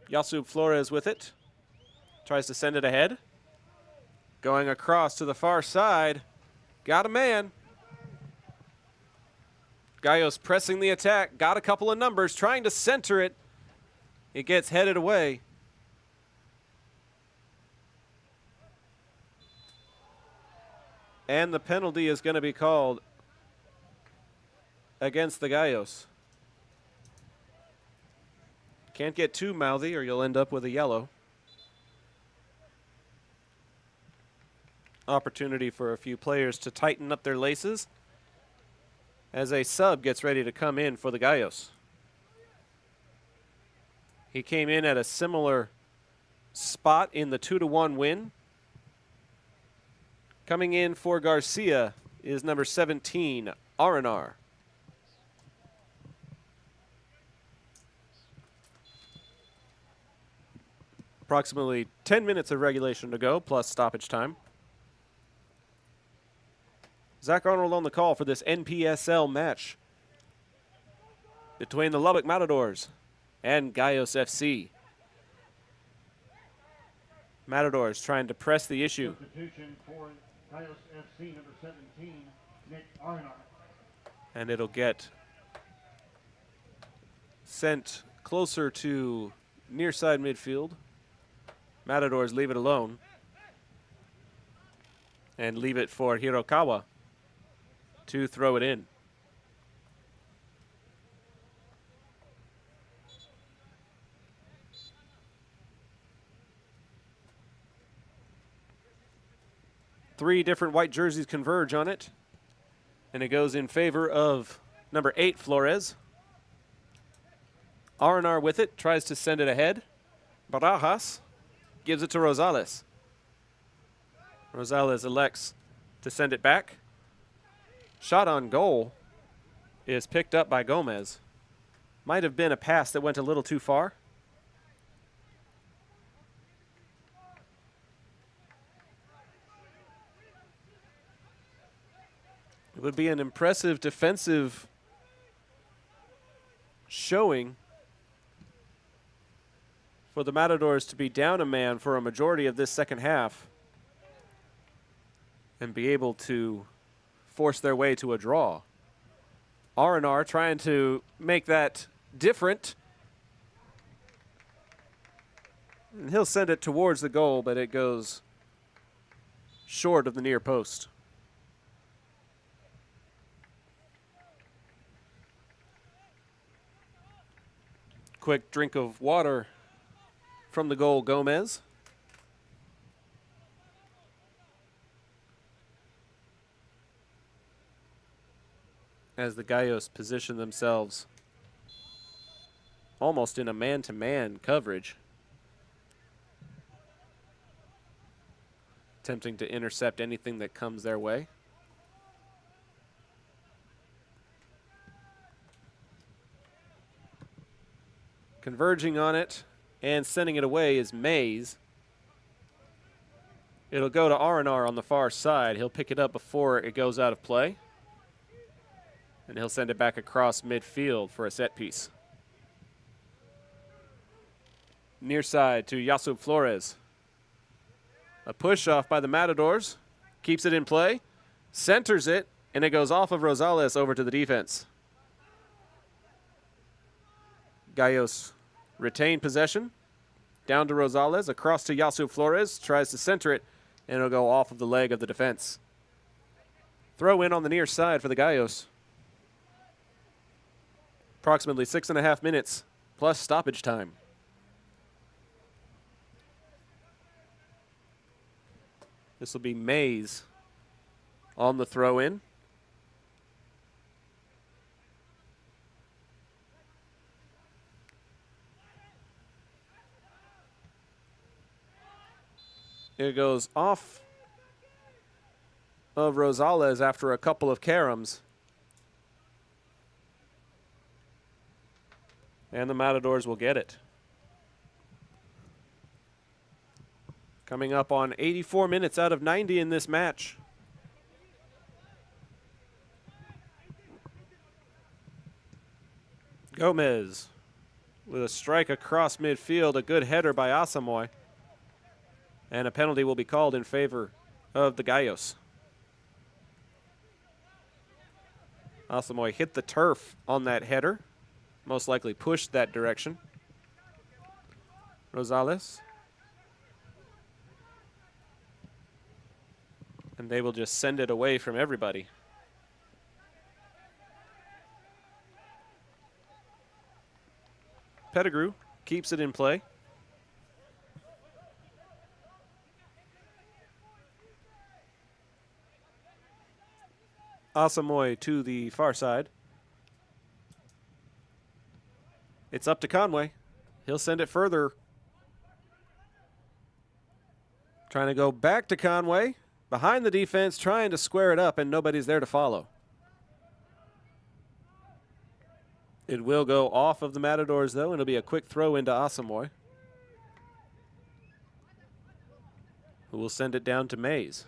Yasub Flores with it. Tries to send it ahead. Going across to the far side. Got a man. Gallos pressing the attack. Got a couple of numbers. Trying to center it. It gets headed away. And the penalty is going to be called against the Gallos. Can't get too mouthy or you'll end up with a yellow. Opportunity for a few players to tighten up their laces as a sub gets ready to come in for the Gallos. He came in at a similar spot in the 2-1 win. Coming in for Garcia is number 17, Arenar. Approximately 10 minutes of regulation to go, plus stoppage time. Zach Arnold on the call for this NPSL match between the Lubbock Matadors and Gallos FC. Matadors trying to press the issue. Substitution for Gallos FC, number 17, Nick Arnott. And it'll get sent closer to near side midfield. Matadors leave it alone and leave it for Hirokawa to throw it in. Three different white jerseys converge on it, and it goes in favor of number 8, Flores. R&R with it, tries to send it ahead. Barajas gives it to Rosales. Rosales elects to send it back. Shot on goal is picked up by Gomez. Might have been a pass that went a little too far. It would be an impressive defensive showing for the Matadors to be down a man for a majority of this second half and be able to force their way to a draw. R&R trying to make that different. And he'll send it towards the goal, but it goes short of the near post. Quick drink of water from the goal, Gomez. As the Gallos position themselves almost in a man-to-man coverage. Attempting to intercept anything that comes their way. Converging on it and sending it away is Mays. It'll go to R&R on the far side. He'll pick it up before it goes out of play. And he'll send it back across midfield for a set piece. Near side to Yasub Flores. A push off by the Matadors. Keeps it in play. Centers it. And it goes off of Rosales over to the defense. Gallos retain possession. Down to Rosales. Across to Yasub Flores. Tries to center it. And it'll go off of the leg of the defense. Throw in on the near side for the Gallos. Approximately 6.5 minutes plus stoppage time. This will be Mays on the throw in. It goes off of Rosales after a couple of caroms. And the Matadors will get it. Coming up on 84 minutes out of 90 in this match. Gomez with a strike across midfield, a good header by Asamoah. And a penalty will be called in favor of the Gallos. Asamoah hit the turf on that header. Most likely pushed that direction. Rosales. And they will just send it away from everybody. Pettigrew keeps it in play. Asamoah to the far side. It's up to Conway. He'll send it further. Trying to go back to Conway. Behind the defense, trying to square it up, and nobody's there to follow. It will go off of the Matadors, though, and it'll be a quick throw into Asamoah, who will send it down to Mays.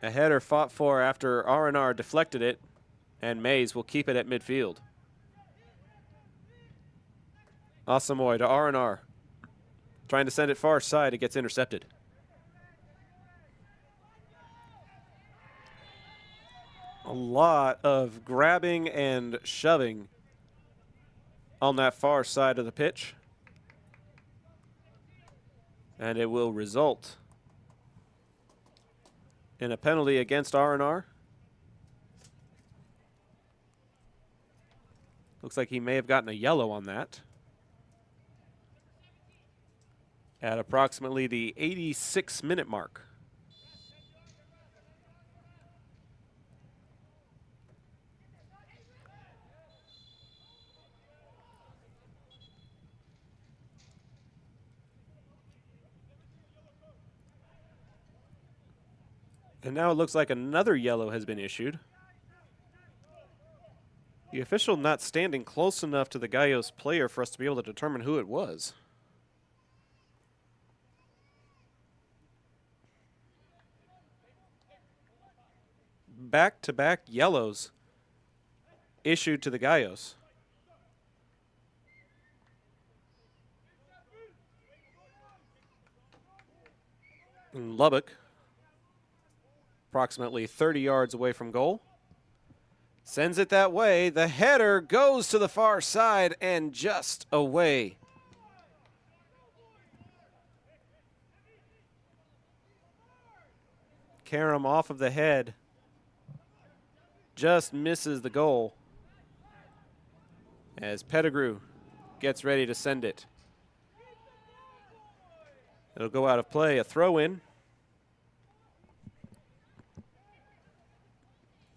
A header fought for after R&R deflected it, and Mays will keep it at midfield. Asamoah to R&R. Trying to send it far side, it gets intercepted. A lot of grabbing and shoving on that far side of the pitch. And it will result in a penalty against R&R. Looks like he may have gotten a yellow on that. At approximately the 86-minute mark. And now it looks like another yellow has been issued. The official not standing close enough to the Gallos player for us to be able to determine who it was. Back-to-back yellows issued to the Gallos. And Lubbock, approximately 30 yards away from goal, sends it that way. The header goes to the far side and just away. Karam off of the head. Just misses the goal as Pettigrew gets ready to send it. It'll go out of play, a throw in.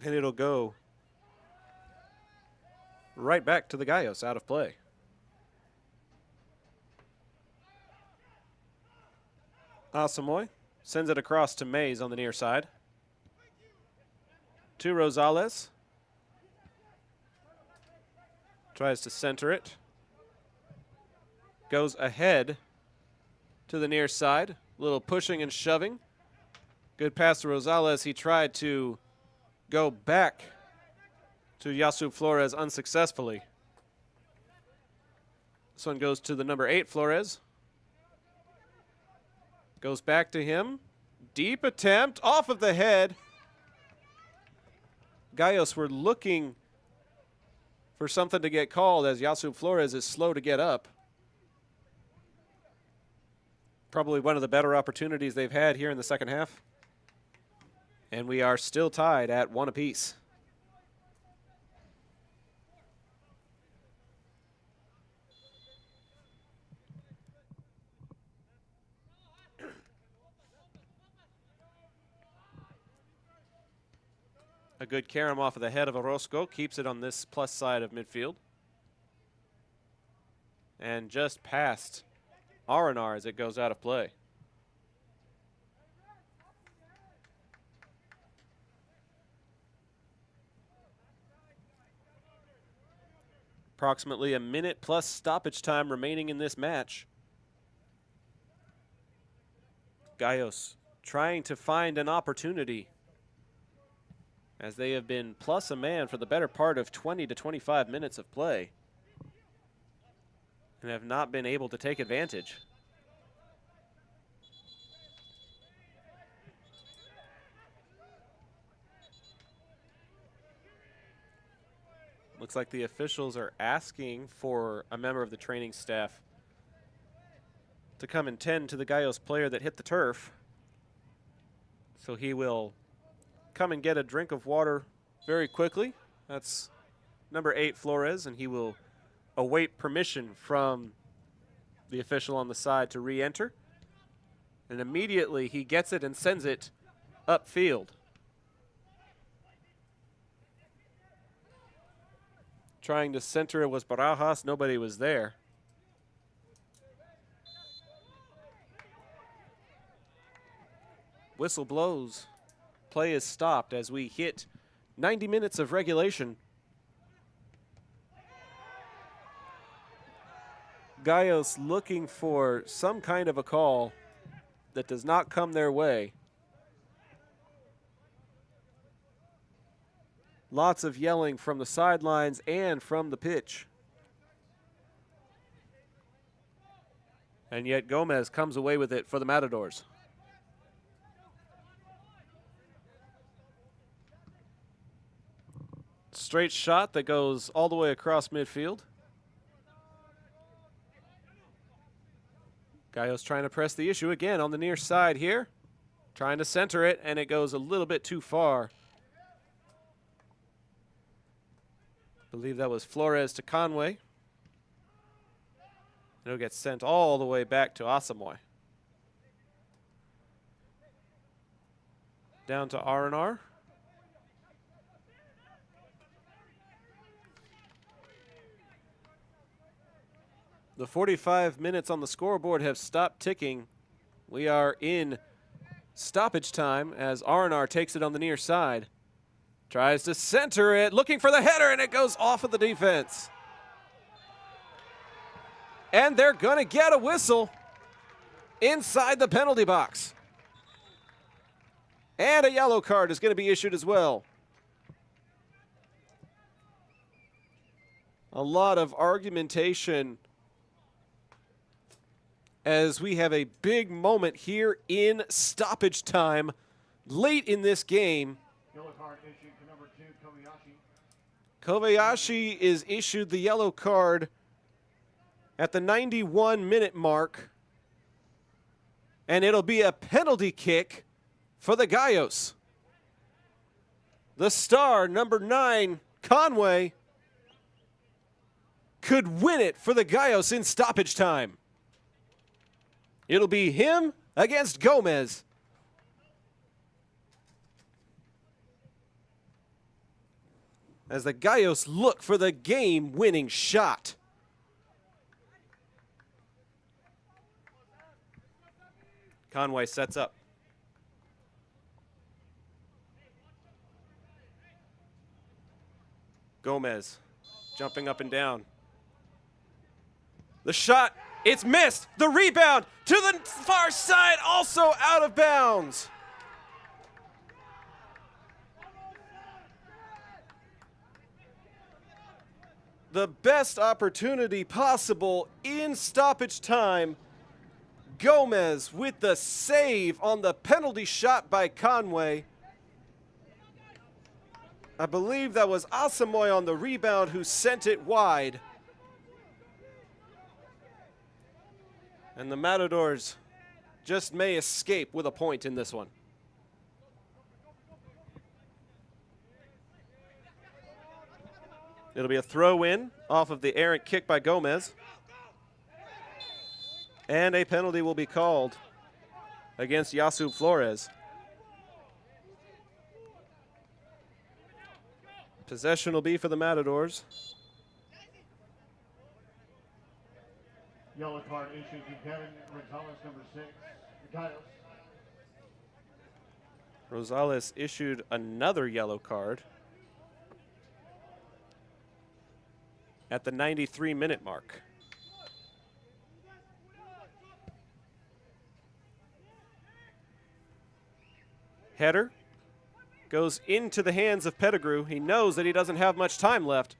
And it'll go right back to the Gallos, out of play. Asamoah sends it across to Mays on the near side. To Rosales. Tries to center it. Goes ahead to the near side. A little pushing and shoving. Good pass to Rosales. He tried to go back to Yasub Flores unsuccessfully. This one goes to the number 8, Flores. Goes back to him. Deep attempt off of the head. Gallos were looking for something to get called as Yasub Flores is slow to get up. Probably one of the better opportunities they've had here in the second half. And we are still tied at 1 apiece. A good carom off of the head of Orozco. Keeps it on this plus side of midfield. And just past R&R as it goes out of play. Approximately a minute plus stoppage time remaining in this match. Gallos trying to find an opportunity, as they have been plus a man for the better part of 20 to 25 minutes of play and have not been able to take advantage. Looks like the officials are asking for a member of the training staff to come and tend to the Gallos player that hit the turf. So he will come and get a drink of water very quickly. That's number 8, Flores, and he will await permission from the official on the side to re-enter. And immediately he gets it and sends it upfield. Trying to center it was Barajas. Nobody was there. Whistle blows. Play is stopped as we hit 90 minutes of regulation. Gallos looking for some kind of a call that does not come their way. Lots of yelling from the sidelines and from the pitch. And yet Gomez comes away with it for the Matadors. Straight shot that goes all the way across midfield. Gallos trying to press the issue again on the near side here. Trying to center it, and it goes a little bit too far. I believe that was Flores to Conway. It'll get sent all the way back to Asamoah. Down to R&R. The 45 minutes on the scoreboard have stopped ticking. We are in stoppage time as R&R takes it on the near side. Tries to center it, looking for the header, and it goes off of the defense. And they're going to get a whistle inside the penalty box. And a yellow card is going to be issued as well. A lot of argumentation as we have a big moment here in stoppage time late in this game. Yellow card issued to number 2, Kobayashi. Kobayashi is issued the yellow card at the 91-minute mark, and it'll be a penalty kick for the Gallos. The star, number 9, Conway, could win it for the Gallos in stoppage time. It'll be him against Gomez. As the Gallos look for the game-winning shot. Conway sets up. Gomez jumping up and down. The shot, it's missed. The rebound to the far side, also out of bounds. The best opportunity possible in stoppage time. Gomez with the save on the penalty shot by Conway. I believe that was Asamoah on the rebound who sent it wide. And the Matadors just may escape with a point in this one. It'll be a throw in off of the errant kick by Gomez. And a penalty will be called against Yasub Flores. Possession will be for the Matadors. Yellow card issued to Kevin Rosales, number 6, Gallos. Rosales issued another yellow card at the 93-minute mark. Header goes into the hands of Pettigrew. He knows that he doesn't have much time left.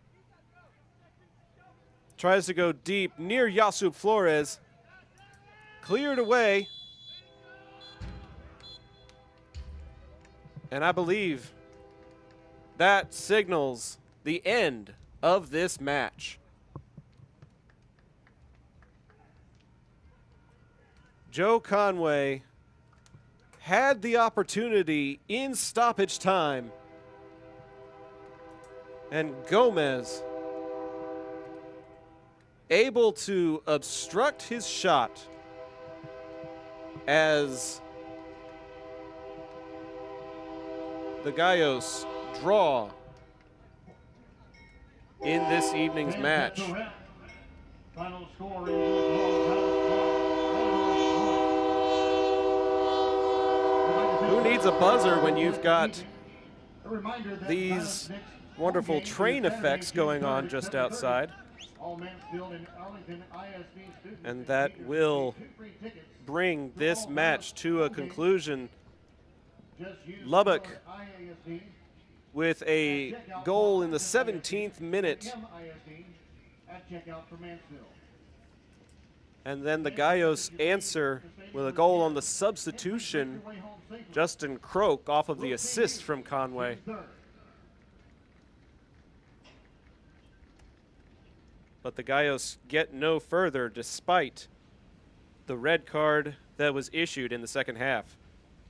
Tries to go deep near Yasub Flores. Cleared away. And I believe that signals the end of this match. Joe Conway had the opportunity in stoppage time, and Gomez able to obstruct his shot as the Gallos draw in this evening's match. Final score Who needs a buzzer when you've got these wonderful train effects going on just outside? And that will bring this match to a conclusion. Lubbock with a goal in the 17th minute. ISD at checkout for Mansfield. And then the Gallos answer with a goal on the substitution. Justin Croak off of the assist from Conway. But the Gallos get no further despite the red card that was issued in the second half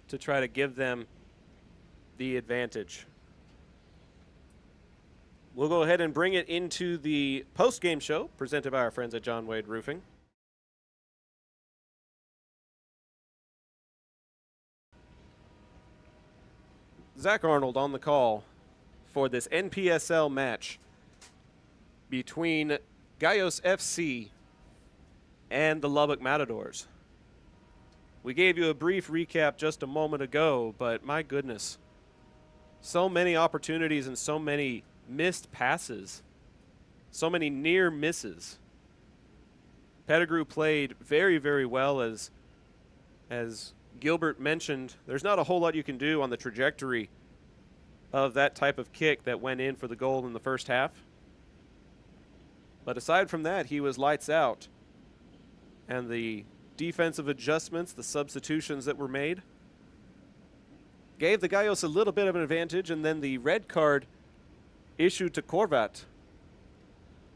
to try to give them the advantage. We'll go ahead and bring it into the post-game show presented by our friends at John Wade Roofing. Zach Arnold on the call for this NPSL match between Gallos FC and the Lubbock Matadors. We gave you a brief recap just a moment ago, but my goodness, so many opportunities and so many missed passes, so many near misses. Pettigrew played very, very well, as Gilbert mentioned. There's not a whole lot you can do on the trajectory of that type of kick that went in for the goal in the first half. But aside from that, he was lights out. And the defensive adjustments, the substitutions that were made, gave the Gallos a little bit of an advantage, and then the red card issued to Korvat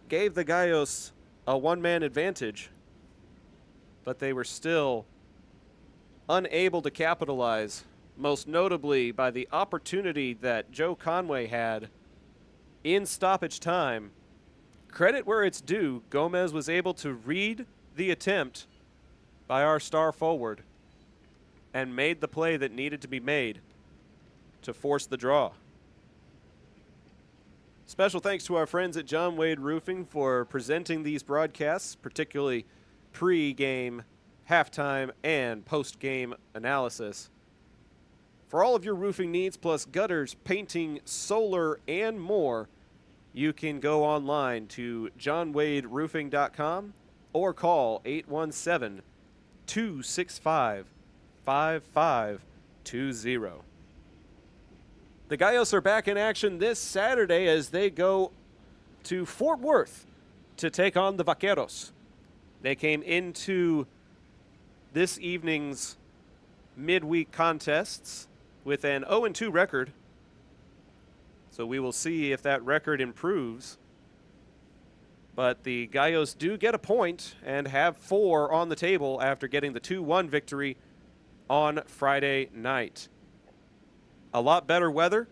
gave the Gallos a one-man advantage, but they were still unable to capitalize, most notably by the opportunity that Joe Conway had in stoppage time. Credit where it's due, Gomez was able to read the attempt by our star forward and made the play that needed to be made to force the draw. Special thanks to our friends at John Wade Roofing for presenting these broadcasts, particularly pre-game, halftime, and post-game analysis. For all of your roofing needs, plus gutters, painting, solar, and more, you can go online to johnwaderoofing.com or call 817-265-5520. The Gallos are back in action this Saturday as they go to Fort Worth to take on the Vaqueros. They came into this evening's midweek contests with an 0-2 record. So we will see if that record improves. But the Gallos do get a point and have 4 on the table after getting the 2-1 victory on Friday night. A lot better weather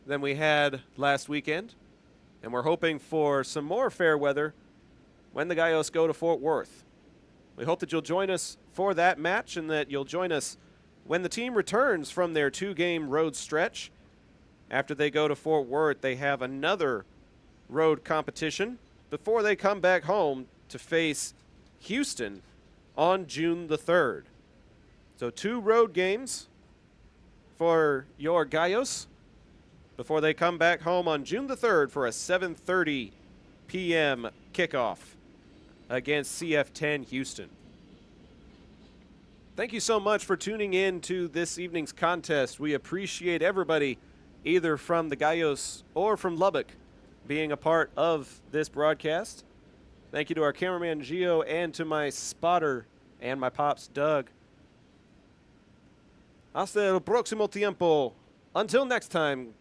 than we had last weekend, and we're hoping for some more fair weather when the Gallos go to Fort Worth. We hope that you'll join us for that match and that you'll join us when the team returns from their 2-game road stretch. After they go to Fort Worth, they have another road competition before they come back home to face Houston on June the 3rd. So 2 road games for your Gallos before they come back home on June the 3rd for a 7:30 p.m. kickoff against CF10 Houston. Thank you so much for tuning in to this evening's contest. We appreciate everybody, either from the Gallos or from Lubbock, being a part of this broadcast. Thank you to our cameraman Gio and to my spotter and my pops Doug. Hasta el próximo tiempo. Until next time,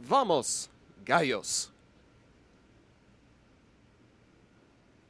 vamos, Gallos.